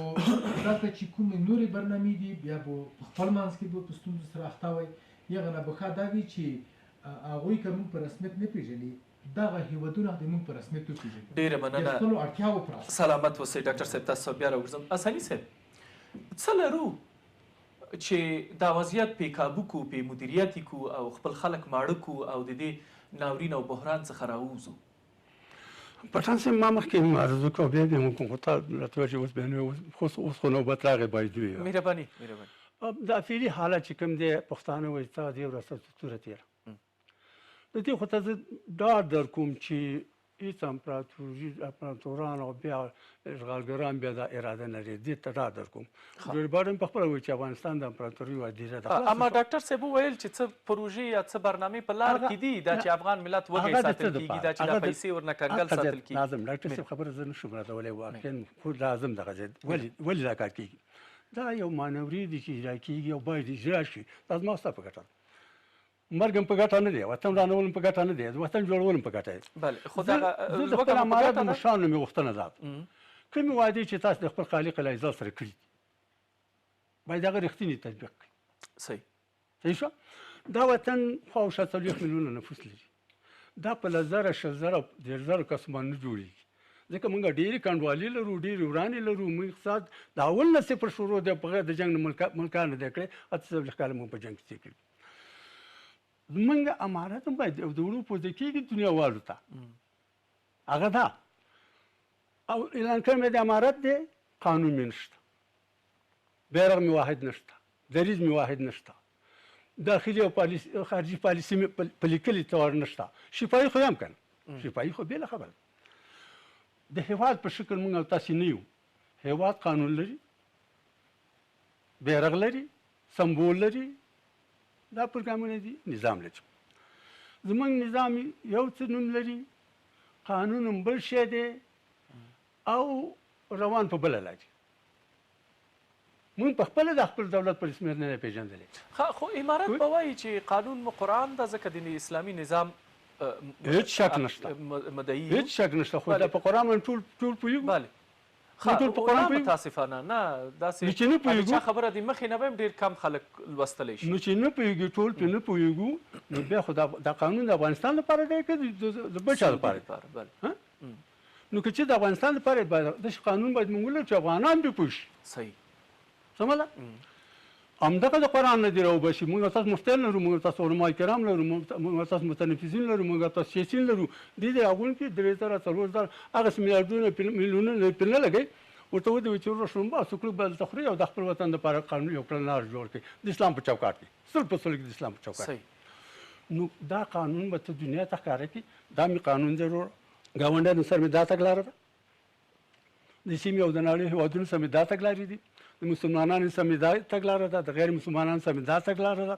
دلته چې کومې نورې برنامې دي بیا به په خپل منځ کې به په ستونزو سره اخته وی هغه نه به ښه دا وي چې هغوی که موږ په رسمیت نه پېژني دغه هېوادونه د موږ په رسمیت وپېژني ډېره مننه د خپلو اړتیاو پر اساس سلامت اوسئ ډاکټر صاحب تاسو بیا راوګرځم اساني صاحب څه لرو چې دا وضعیت پې کابو کو پې مدیریت کو او خپل خلک ماړه کو او د دې ناورین او بحران څخه راووځو پټان صاحب ما مخکې عرض وکړ بیا بیا موږ خو ته راته وایي چې اوس بیا اوس خو نوبت راغی باید وي مهرباني د افیلي حالت چې کوم دی پښتانه وایي تا دې ورځ توره تېره د دې خو ته زه ډاډ در کوم چې هېڅ امپراتوران او بیا اشغالګران بیا دا اراده نه لري دې ته ډاډ در کوم جوړباډ هم پخپله وایي چې افغانستان د امپراتوري وادیره ده اما ډاکټر صاحب وویل چې څه پروژې یا څه برنامې په لار کې دي دا چې افغان ملت وږی ساتل کېږي دا چې دا پیسې ورنه کنګل ساتل کېږي لازم ډاکټر صاحب خبره زه نشم راتولی واقعا خو لازم دغه ځای ولې دا کار کېږي دا یو مانوري دي چې اجرا کېږي او باید اجرا شي دا زما ستا په ګټه مرګ هم په ګټه نه دی وطن رانول هم په ګټه نه دی وطن جوړول هم په ګټه دی بله خو دغه زه د خپل امارت د مشرانو مې غوښتنه ده کومې وعدې چې تاسو د خپل خالق له عزت سره کړي باید هغه رښتینې تطبیق کړي صحیح شو دا وطن خواوشا 40 میلیونه نفوس لري دا په 1000 شل 1000 کس باندې نه جوړېږي ځکه موږ ډېرې کنډوالې لرو ډېرې ورانې لرو موږ اقتصاد د اول نه صفر شروع دی بغیر د جنګ نه ملکانو دی کړی 8 کاله موږ په جنګ کې تېر کړي زمونږ امارت هم باید د وړو پوزه کېږي دنیا والو ته هغه ده او اعلان کړی مې د امارت دی قانون مې نشته بیرغ مې واحد نشته دریځ مې واحد نشته داخلي او خارجي پالیسي مې په لیکلي تور نشته شفاهي خو هم کنه شفاهي خو بېله خبره د هېواد په شکل موږ او تاسې نه یو هېواد قانون لري بیرغ لري سمبول لري دا پروګرامونه دي نظام لري زموږ نظام یو څه نوم لري قانون هم بل شی دی او روان په بله لارې موږ په خپله د خپل دولت په رسمیت نه دی پېژندلی خو امارت به وایي چې قانون مو قرآن ده ځکه د اسلامي نظام هېڅ شک نشته مدعي هېڅ شک نشته خو دا په قرآن باندې ټول پوهېږو بله متاسفانه نه داسې چا خبره د مخې نه به هم ډېر کم خلک لوستلی شي نو چې نه پوهېږي ټول پرې نه پوهېږو نو بیا خو دا قانون د افغانستان لپاره دی که د بل چا لپاره نو که چې د افغانستان لپاره داسې قانون باید موږ ولرو چې افغانان پرې پوه شي صحیح سمه ده همدغه د قرآن نه دي راوباسي موږ تاسو مفتیان لرو موږ تاسو علما کرام لرو موږ تاسو متنفذین لرو موږ تاسو سیاسیین لرو دې د هغوی کې 3000 4000 هغسې میلیارډونه میلیونونه پرې نه لګوي ورته ودوي چې وروره شړومبه سکرو به دلته خوري او د خپل وطن دپاره قانون یو کړنلار جوړ کړي د اسلام په چوکاټ کې سل په سلو کې د اسلام په چوکاټ کې نو دا قانون به ته دنیا ته ښکاره کړي دا مې قانون دی وروره ګاونډیانو سره مې دا تګلاره ده د سیمې او د نړۍ هېوادونو سره مې دا تګلارې دي د مسلمانانو سره مې دا تګلاره ده د غیر مسلمانانو سره مې دا تګلاره ده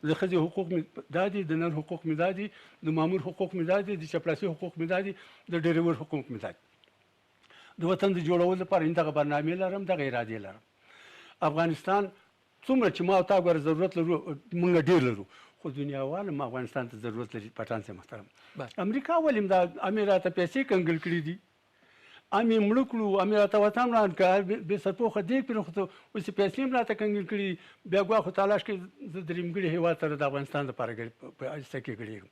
د ښځې حقوق مې دا دي د نر حقوق مې دا دي د مامور حقوق مې دا دي د چپړاسي حقوق مې دا دي د ډریور حقوق مې دا دي د وطن د جوړولو لپاره دغه برنامې لرم دغه ارادې لرم افغانستان څومره چې ما او تا ګوره ضرورت لرو موږ ډېر لرو خو دنیاوال هم افغانستان ته ضرورت لري پټان صاحب محترم امریکا ولې هم دا امې راته پیسې کنګل کړي دي امې مړه کړو امې راته وطن ران کړه بې سرپوښه دېګ پرې خو اوس پیسې هم راته کنګل کړي بیا ګواښو تلاش کې زه درېیمګړي هېواد سره د افغانستان لپاره په اجسته کې ګړېږم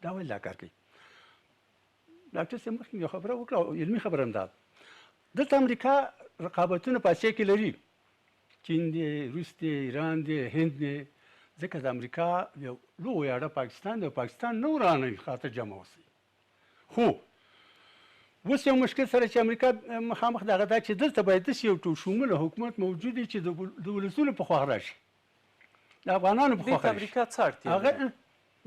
دا ولې دا کار کوي ډاکټر صاحب مخکې یو خبره وکړه او علمي خبره هم ده دلته امریکا رقابتونه په اسیا کې لري چین دی روس دی ایران دی هند دی ځکه د امریکا یو لوی اړه پاکستان دی پاکستان نه ورانوي خاطر جمع اوسئ خو اوس یو مشکل سره چې امریکا مخامخ دغه دا چې دلته باید داسې یو ټول شموله حکومت موجود وي چې د ولسونو په خوا راشي د افغانانو په خوا راشي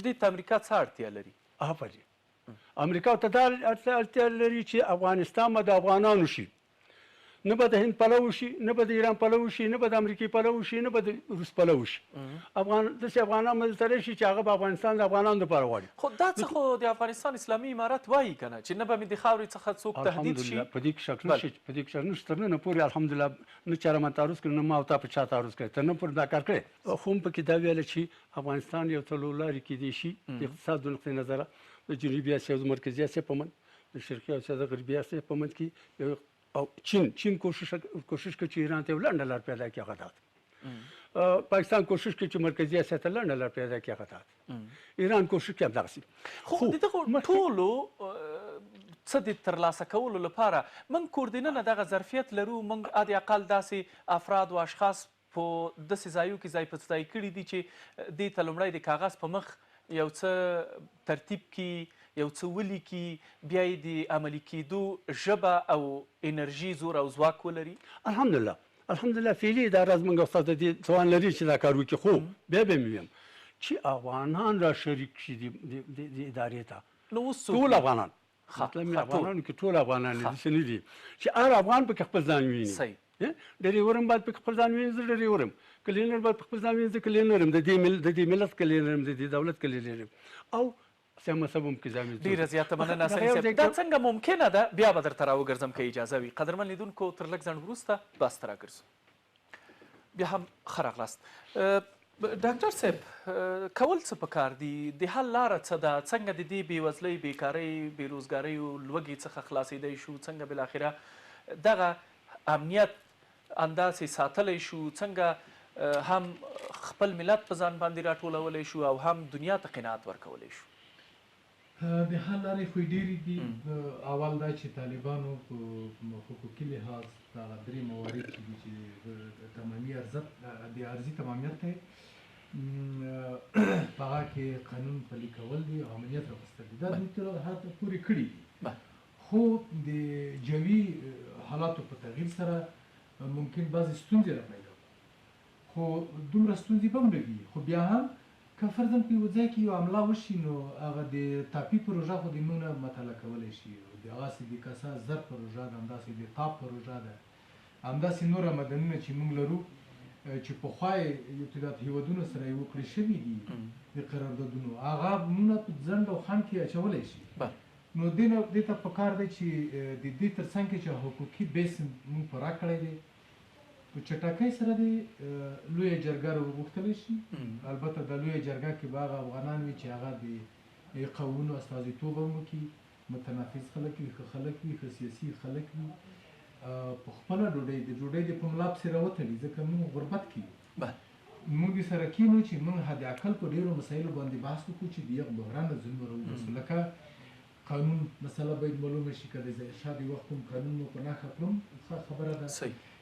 دې ته امریکا څه اړتیا لري آفرین امریکا ته دا اړتیا لري چې افغانستان به د افغانانو شي، نه به د هند پلو شي، نه به د ایران پلو شي، نه به د امریکې پلو شي، نه به د روس پلو شي. داسې افغانان ملته راشي چې هغه به افغانستان د افغانانو دپاره غواړي. خو دا څه خو د افغانستان اسلامي امارت وایي که نه چې نه به مې د خاورې څخه څوک تهدید شي. په دې کې شک نشته، په دې کې شک نشته. تر ننه پورې الحمدلله نه چا رامن تعرض کړی، نه ما او تا په چا تعرض کړی، تر نن پورې دا کار کړی. خو هم پکې دا ویله چې افغانستان یو څلورلارې کیدی شي د اقتصاد د نقطې نظره د جنوبي اسیا او د مرکزي اسیا په منځ، د شرقي اسیا د غربي اسیا په منځ کې یو او چین کوشش کوي چې ایران ته لنډه لار پیدا کړي. هغه ده پاکستان کوشش کوي چې مرکزي اسیا ته لنډه لار پیدا کړي. هغه ده ایران کوشش کوي همدغسې. خو د دغو ټولو څه د ترلاسه کولو لپاره موږ کوردیننه دغه ظرفیت لرو. موږ ادې اقل داسې افراد و اشخاص په داسې ځایو کې ځای په ځای کړي دي چې دې ته لومړی د کاغذ په مخ یو څه ترتیب کړي، یو څه ولیکي، بیا یې د عملي کېدو ژبه او انرژي زور او ځواک ولري. الحمدلله فعلي اداره زموږ استاد د دې توان لري چې دا کار وکړي. خو بیا به مې ویم چې افغانان را شریک شي د ادارې ته. نو اوس ټول افغانان، مطلب مې افغانانو کې ټول افغانان داسې نه دي چې هر افغان پکې خپل ځان ویني. صحیح. ډریورم باید پکې خپل ځان ویني، زه ډریورم. کلینر باید خپل ځان ویني، زه کلینرم. د دې ملت کلینرم، د دې دولت کلینرم. او سیاسي هم کې ځامي. ډیره زیاته مننه سړي صاحب. دا څنګه ممکنه ده؟ بیا به درته راوګرځم که اجازه وي. قدرمن لیدونکو تر لږ ځنډ وروسته بس ته راګرځو. بیا هم ښه راغلاست. ډاکټر صاحب کول څه پکار دي؟ د حل لاره څه ده؟ څنګه د دې بېوزلۍ، بېکارۍ، بېروزګارۍ او لوږې څخه خلاصېدی شو؟ څنګه بالاخره دغه امنیت انداسې ساتلی شو؟ څنګه هم خپل ملت په ځان باندې راټولولی شو او هم دنیا ته قناعت ورکولی شو؟ د حل لارې خو ډېرې دي. اول دا چې طالبانو په حقوقي لحاظ دغه درې موارد چې دي چې تمامي د ارضي تمامیت دی، په هغه کې قانون پلي کول دي او امنیت راوستل دي. دا دوی تر هغه پورې کړي دي. خو د جوي حالاتو په تغییر سره ممکن بعضې ستونزې را پیدا کړي. خو دومره ستونزې به هم لږ وي. خو بیا هم که فرضاً په یوه ځای کې یو حمله وشي نو هغه د ټاپي پروژه خو د موږ نه مطالعه کولی شي. دغسې د کاسا زر پروژه ده، همداسې د تاپ پروژه ده، همداسې نوره مدنونه چې موږ لرو چې پخوا یې ارتباط هیوادونو سره یې وکړې شوي دي د قراردادونو، هغه موږ په ځنډ او خنډ کې اچولی شي. نو دې ته پکار دی چې د دې تر څنګ کې چې حقوقي بیس موږ پوره کړی دی، په چټکۍ سره د لویه جرګه راوغوښتلی شي. البته د لویه جرګه کې به هغه افغانان وي چې هغه د قومونو استازیتوب هم وکړي، متنفذ خلک وي، ښه خلک وي، ښه سیاسي خلک وي، په خپله د ډوډۍ د په ملا پسې راوتلي. ځکه موږ غربت کې یو، موږ سره کینو چې موږ حد اقل په ډېرو مسایلو باندې بحث وکړو چې د یو بحران نه ځنونه راوباسو. لکه قانون مسله باید معلومه شي. که د ظاهرشاه د وخت کوم قانون مو په نښه کړم ښه خبره ده.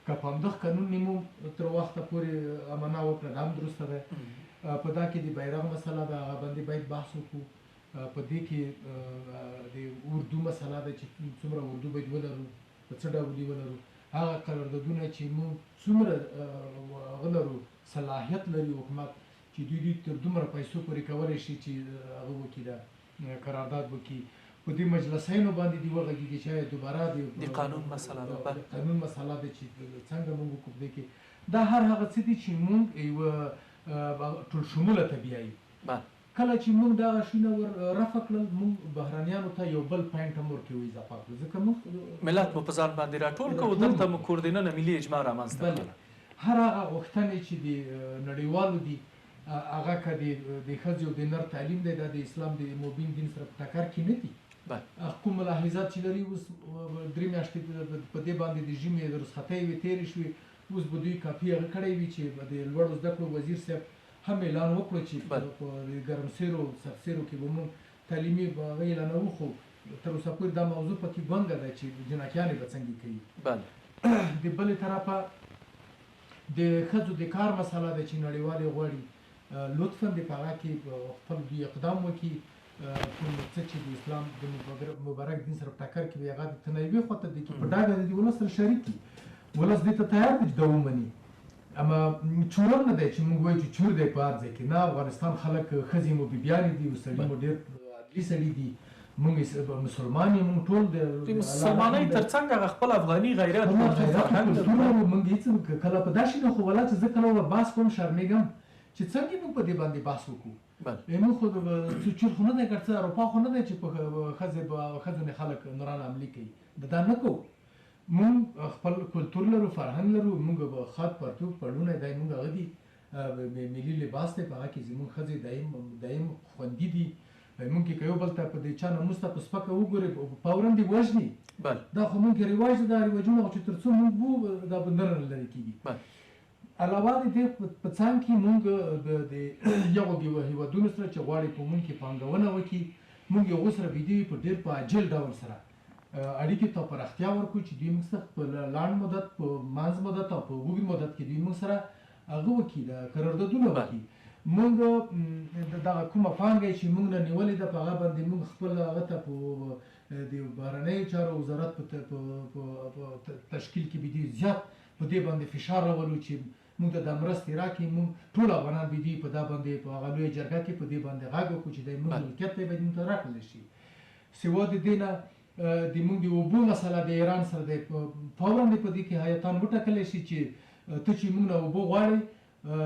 که په همدغه قانون نیمو تر وخته پورې امنا وکړه دا هم درسته ده. په دا کې د بیرغ مسله ده، هغه باندې باید بحث وکړو. په دې کې د اردو مسله ده چې څومره اردو باید ولرو، په څه ډول یې ولرو. هغه قراردادونه چې موږ څومره هغه لرو صلاحیت لري حکومت چې دوی تر دومره پیسو پورې کولی شي چې هغه وکړي، دا قرارداد وکړي. په دې مجلسینو باندې دې وغږېږي چې دوباره د قانون مسله ده، قانون مسله ده چې څنګه موږ وکړو. دې کې دا هر هغه څه دي چې موږ یوه ټول شموله ته بیایي. کله چې موږ دغه شیونه ور رفع کړل، موږ بهرنیانو ته یو بل پوینټ هم ورکوو اضافه کړو. ځکه موږ ملت مو په ځان باندې راټول کوو، دلته مو کوردیننه ملي اجماع رامنځته کړله. هر هغه غوښتنې چې د نړیوالو دي، هغه که د ښځې او د نر تعلیم دی، دا د اسلام د مبین دین سره په ټکر کې نه دي. کوم ملاحظات چې لري اوس 3 میاشتې په دې باندې د ژمي د رخصتۍ وې تېرې شوې، اوس به دوی کافي هغه کړی وي چې د لوړو زده کړو وزیر صاحب هم اعلان وکړو چې په ګرمسیرو سرسیرو کې به موږ تعلیمي هغه اعلانوو. خو تر اوسه پورې دا موضوع پکې ګونګه ده چې جنکیانې به څنګه کوي. د بلې طرفه د ښځو د کار مسله ده چې نړیوالې غواړي لطفا د په هغه کې خپل دوی اقدام وکړي. کوم څه چې د اسلام د مبارک دین سره په ټکر کې وي، هغه د تنوع خواته دی چې په ډاګه د ولس سره شریک وي. ولس دې ته تیار دی چې دا ومني. اما چور نه دی چې موږ وایو چې چور دی په هر ځای کې. نه، افغانستان خلک ښځې مو بیبیانې دي او سړي مو ډېر عادلي سړي دي. موږ مسلمان یو، موږ ټول د مسلمانۍ ترڅنګ هغه خپل افغاني غیرت موږ هېڅ کله په داسې نه خو ولا چې زه کله ور بحث کوم شرمېږم چې څنګه موږ په دې باندې بحث وکړو. موږ خو چور خو نه دی ګټه اروپا خو نه دی چې په ښځې خلک نوران عملي کوي، دا نه کوو. موږ خپل کلتور لرو، فرهنګ لرو، موږ به خط پرتوګ پړونه دی موږ هغه دي ملي لباس دی، په هغه کې زموږ ښځې دایم خوندي دي. موږ کې که یو بل ته په دې چا ناموس ته په سپکه وګورې فورا دې وژني. دا خو موږ کې رواج دی، دا رواجونه چې تر څو موږ وو دا به نه لرې کېږي. علاوه د دې په څنګ کې موږ د یو هېوادونو سره چې غواړي په موږ کې پانګونه وکړي، موږ یو سره بیدي په ډېر په عاجل ډول سره اړیکې ته پراختیا ورکړو چې دوی موږ سره په لنډ مدت، په منځ مدت او په اوږد مدت کې دوی موږ سره هغه وکړي، د قراردادونه وکړي. موږ دغه کومه پانګه چې موږ نه نیولې ده په هغه باندې موږ خپل هغه ته په د بهرنیو چارو وزارت په تشکیل کې بیدي زیات په دې باندې فشار راولو چې موږ ته د مرستې راکړي. موږ ټول افغانان بیدي په دا باندې په هغه لویه جرګه کې په دې باندې غږ وکړو چې د موږ ملکیت دی باید موږ ته راکړل شي. سوا د دې نه د موږ د اوبو مسله د ایران سره دی فورا په دې کې هیاتان وټاکلی شي چې ته چې موږ نه اوبه غواړئ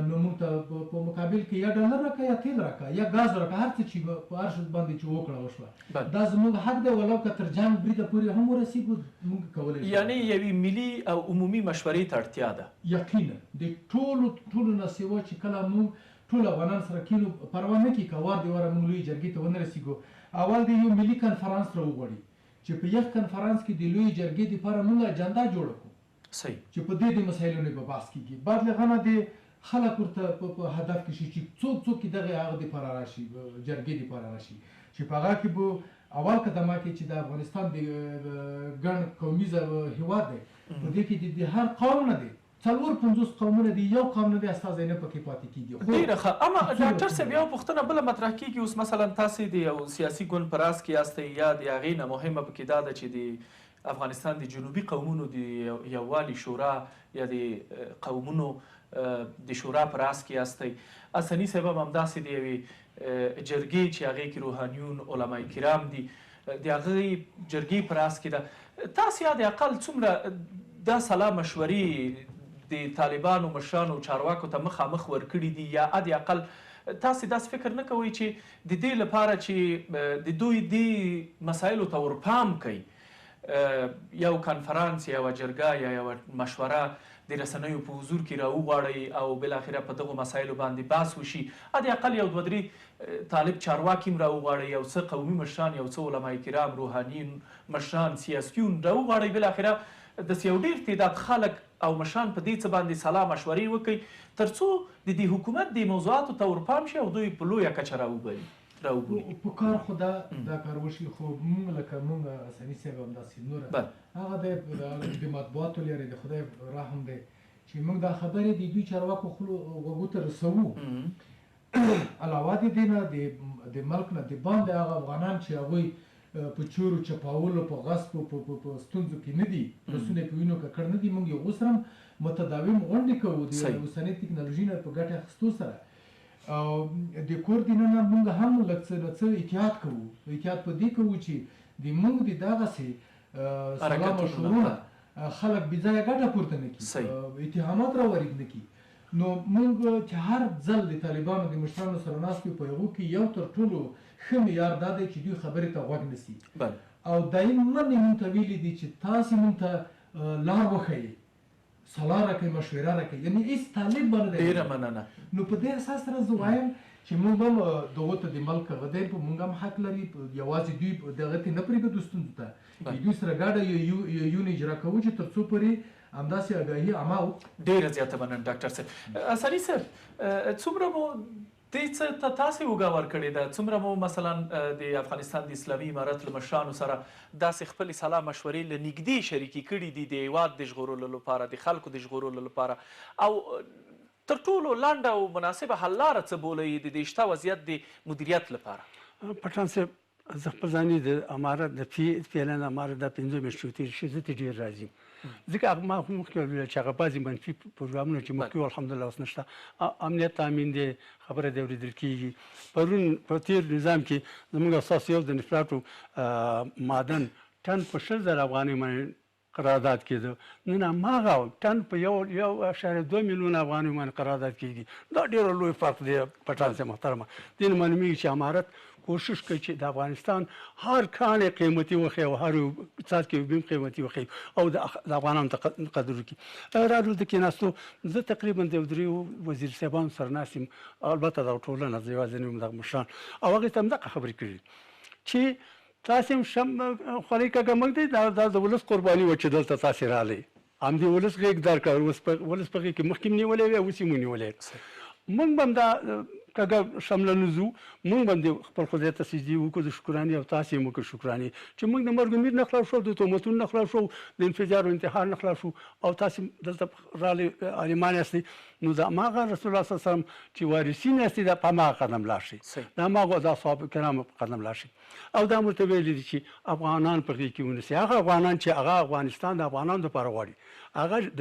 نو موږ ته په مقابل کې یا ډالر راکړه یا تیل راکړه یا ګاز راکړه، هر څه چې په هر شي باندې چې وکړه وشوه. دا زموږ حق دی، ولو که تر جنګ بریده پورې هم ورسېږو موږ کولی شو. یعنې یوې ملي او عمومي مشورې ته اړتیا ده. یقینا د ټولو نه سوا چې کله موږ ټول افغانان سره کینو، پروا نه کړي که وار د واره موږ لویې جرګې ته ونه رسېږو، اول د یو ملي کنفرانس راوغواړي چې په یک کنفرانس کې د لویې جرګې دپاره موږ اجنډا جوړه کړو چې په دې مسایلو نه به بحث کېږي. بعد له هغه نه د خلک ورته په هدف کې شي چې څوک دغه هغه دپاره راشي، جرګې دپاره راشي چې په هغه کې به اول قدمه کې چې د افغانستان د ګڼ قومیزه هېواد دی، په دې کې د هر قوم نه دی 4-5 قومونه دي، یو قوم نه دی استازی نه پکې پاتې کېږي. ډېره ښه. اما ډاکټر صاحب یوه پوښتنه بله مطرح کېږي، اوس مثلا تاسې د یو سیاسي ګوند په راس کې یاستئ، یا د هغې نه مهمه پکې دا ده چې د افغانستان د جنوبي قومونو د یووالي شورا یا د قومونو د شورا په راس کې یاستئ. حسني صاحب هم همداسې د یوې جرګې چې هغې کې روحانیون علما کرام دي د هغې جرګې په راس کې ده. تاسې یا د اقل څومره دا سلا مشورې د طالبانو مشرانو چارواکو ته مخامخ ورکړي دي، یا د اقل تاسې داسې فکر نه کوئ چې د دې لپاره چې د دوی دې مسایلو ته ورپام کوي یو کنفرانس یا یوه جرګه یا یوه مشوره د رسنیو په حضور کې راوغواړئ او بالاخره په دغو مسایلو باندې بحث وشي، د اقل یو دوه درې طالب چارواکي هم راوغواړئ، یو څه قومي مشران، یو څه علما کرام، روحانیون مشران، سیاسیون راوغواړئ، بالاخره داسې یو ډېر تعداد خلک او مشران په دې څه باندې سلا مشورې وکړي تر څو د دې حکومت د موضوعاتو ته ورپام شي او دوی په لویه کچه راوبولي. په کار خو دا کار وشي، خو موږ لکه موږ حسني صاحب همداسې نوره هغه د مطبوعاتو لري د خدای رحم دی چې موږ دا خبرې د دوی چارواکو غوږو ته رسوو. علاوه د دې نه د ملک نه د باندې هغه افغانان چې هغوی په چورو چپاولو په غصبو په ستونزو کې نه دي، لاسونه په وینو ککړ نه دي، موږ یو اوس هم متداوم غونډې کوو د اوسنۍ ټکنالوژي نه په ګټه اخیستو سره. او د کور دننه موږ هم لږ څه احتیاط کوو. احتیاط په دې کوو چې د موږ د دغسې سلا مشورونه خلک بېځایه ګټه پورته نه کړي، اتهامات راوارد نه کړي. نو موږ چې هر ځل د طالبانو د مشرانو سره ناست یو په هغو کې یو تر ټولو ښه معیار دا دی چې دوی خبرې ته غوږ نیسي او دایما یې موږ ته ویلي دي چې تاسې موږ ته لار وښیئ، سلا راکړئ، مشوره راکړئ، یعنې هېڅ طالب به نه دی. ډېره مننه. نو په دې اساس سره زه وایم چې موږ هم دغو ته د ملک هغه دی، موږ هم حق لري یوازې دوی دغه ته نه پرېږدو ستونزو ته، دوی سره ګډه یون اجرا کوو چې تر څو پورې همداسې آګاهي عامه وو. ډېره زیاته مننه ډاکټر صاحب. حسني صاحب څومره مو دې څه ته تاسې اوږه ورکړې ده، څومره مو مثلا د افغانستان د اسلامي امارت له مشرانو سره داسې خپلې سلا مشورې له نږدې شریکې کړي دي د هېواد د ژغورلو لپاره، د خلکو د ژغورلو لپاره، او تر ټولو لنډه او مناسبه حل لاره څه بولئ د دې شته وضعیت د مدیریت لپاره؟ پټان صاحب زه خپل ځاني د امارت د پی ایل ان امارت دا 5 میاشتې تېرې شوې، زه ترې ډېر راضي یم ځکه ما هم مخکې وویل چې هغه بعضې منفي پروګرامونه چې مخکې وو الحمدلله اوس نشته. امنیت تامین دی، خبره دې اورېدل کېږي. پرون په تېر نظام کې زموږ اساس یو د نفراتو معدن ټن په 100,000 افغانۍ باندې قرارداد کېده، نن هماغه ټن په 1.2 میلیون افغانۍ باندې قرارداد کېږي. دا ډېر لوی فرق دی پټان صاحب محترمه. دې نه معلومیږي چې امارت کوشش کوي چې د افغانستان هر کاڼی قیمتي وښیي او هر څاڅکی اوبه هم قیمتي وښیي او د افغانانو ته قدر وکړي. راډیو د کېناستو زه تقریبا د 3 وزیر صاحبانو سره ناست یم، البته دغه ټولنه زه یوازې نه یم، دغه مشران، او هغې ته همدغه خبرې کړي چې تاسې هم خولۍ کږه دی، دا د ولس قرباني وه چې دلته تاسې راغلی، همدې ولس غېږ درکړه، ولس په غېږ کې مخکې هم نیولی وی، اوس یې مو نیولی. موږ به هم دا کږه شمله نه ځو، موږ به هم خپل خدای ته سجدې وکړو د شکرانې، او تاسې هم وکړو شکرانې چې موږ د مرګ امید نه خلاص شو، د تهمتونو نه خلاص شو، د انفجار او انتحار نه خلاص شو، او تاسې دلته راغلي عالمان یاستئ. نو د هماغه رسول الله صلی الله علیه وسلم چې وارثین یاستئ د په هماغه قدم لاړ شئ، د هماغه د اصحاب کرامو په قدم لاړ شئ. او دا مو ته ویلي دي چې افغانان په غېږ کې ونیسئ. هغه افغانان چې هغه افغانستان د افغانانو دپاره غواړي، هغه د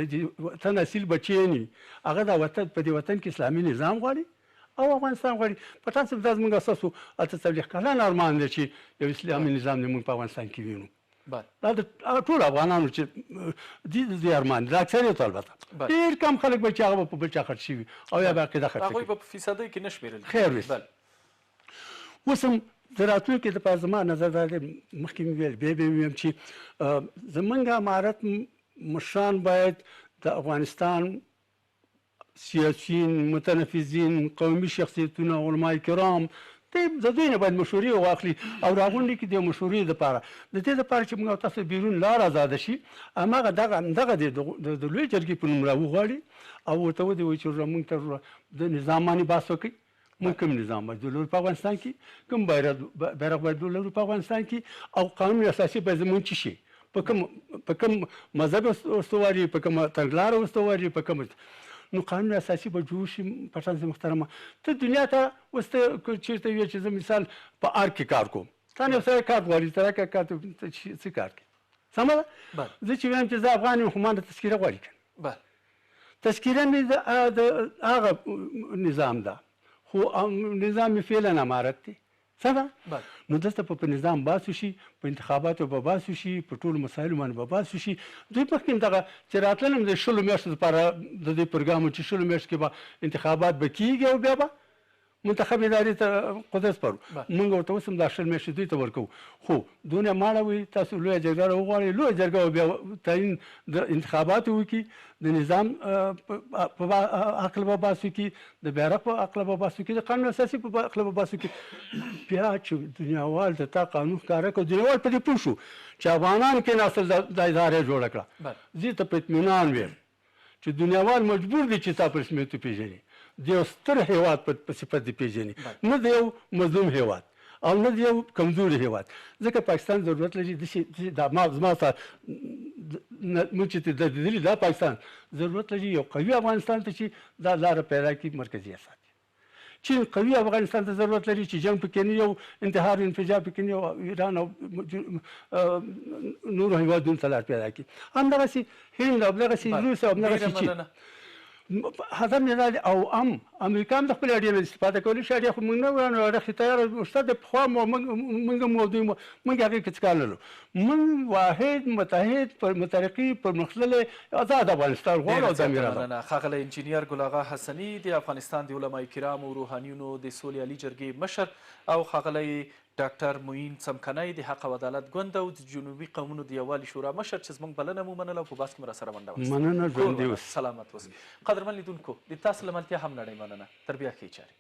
وطن اصیل بچی نه وي، هغه د وطن په دې وطن کې اسلامي نظام غواړي او افغانستان غواړي. پټان صاحب دا زموږ اساس و 48 کلن ارمان دی چې یو اسلامي نظام دې موږ په افغانستان کې وینو. دا د ټولو افغانانو چې دې ارمان دی، د اکثریت البته ډېر کم خلک به چې هغه به په بل چا خرڅ شوي او یا به عقیده خرڅ هغوی به په فیصدۍ کې نه شمېرل. خیر ویست. اوس هم د راتلونکي دپاره زما نظر دا دی، مخکې مې ویل بیا به ویم چې زموږ امارت مشران باید د افغانستان سیاسیین، متنفذین، قومي شخصیتونه، علما کرام د دوی نه باید مشورې واخلي او راغونډي کړي د مشورې دپاره، د دې دپاره چې موږ تاسو بیرون لار ازاده شي. هماغه دغه د لوی جرګې په نوم راوغواړي او ورته ودې وایي چې موږ ته د نظام باندې بحث وکړي، موږ کوم نظام باید ولرو په افغانستان کې، کوم بیرغ باید ولرو په افغانستان کې، او قانون اساسي باید زموږ څه شي، په کوم مذهب استواري، په کومه تګلاره استواري، په کوم نو قانون اساسي به جوړ شي. پټان صاحب محترمه، ته دنیا ته اوس ته چېرته ویې چې زه مثال په آرټ کې کار کوم، تا نه یو سړی کار غواړي، ته راکړه کار ته څه کار کوي، سمه ده. زه چې وایم چې زه افغان یم خو ما د تذکیره غواړي که تذکیره مې د هغه نظام ده، خو نظام مې فعلا امارت دی، څه نو دلته په نظام باسو شي، په انتخاباتو به باسو شي، په ټولو مسایلو باندې به باسو شي. دوی مخکې هم دغه چې راتلل هم د 16 میاشتو لپاره د دوی پروګرام چې 16 میاشتو کې به انتخابات به کېږي او بیا به منتخب ادارې ته قدرت سپارو. موږ ورته اوس هم دا 18 میاشتې دوی ته ورکوو، خو دونه ماړه وي تاسو لویه جرګه راوغواړئ، لویه جرګه به بیا تعیین د انتخاباتو وکړي، د نظام په عقل به بحث وکړي، د بیرغ په عقل به بحث وکړي، د قانون اساسي په عقل به بحث وکړي. بیا چې دنیاوال د تا قانون ښکاره کړو، دنیاوال په دې پوه شو چې افغانان کېناستل دا اداره یې جوړه کړه. زه ته په اطمینان ویم چې دنیاوال مجبور دي چې تا په رسمیت وپېژني، د یو ستر هېواد په صفت دې پېژني، نه د یو مظلوم هېواد او نه د یو کمزوري هېواد. ځکه پاکستان ضرورت لري زما سره موږ چې دلي دا پاکستان ضرورت لري یو قوي افغانستان ته چې دا لاره پیدا کړي، مرکزي اساس چین قوي افغانستان ته ضرورت لري چې جنګ پکې نه، یو انتحار انفجار پکې نه، یو ایران او نورو هېوادونو ته لار پیدا کړي. همدغسې هند، همدغسې روس او همدغسې چین. هدف مې دا دی او امریکا هم د خپلې اړیې نه استفاده کولی شي. اړیه خو موږ نه وړاندې اړخې تیاره شته، د پخوا موږ هم دوی موږ هغې کې څه کار لرو. موږ واحد متحد مترقي پرمختللی آزاد افغانستان غواړو. او دا مې مننه. ښاغلی انجینیر ګل اغا حسني د افغانستان د علمای کرامو، روحانیونو د سولې عالي جرګې مشر، او ښاغلی ډاکټر معین څمکنی د حق او عدالت ګوند او د جنوبي قومونو د یووالي شورا مشر چې زموږ بلنه مو منله او په بحث کې مو راسره ونډه واخیسته. مننه، ژوندي اوسئ، سلامت اوسئ. قدرمن لیدونکو، د تاسو له ملتیا هم نړۍ مننه. تر بیا ښې چارې.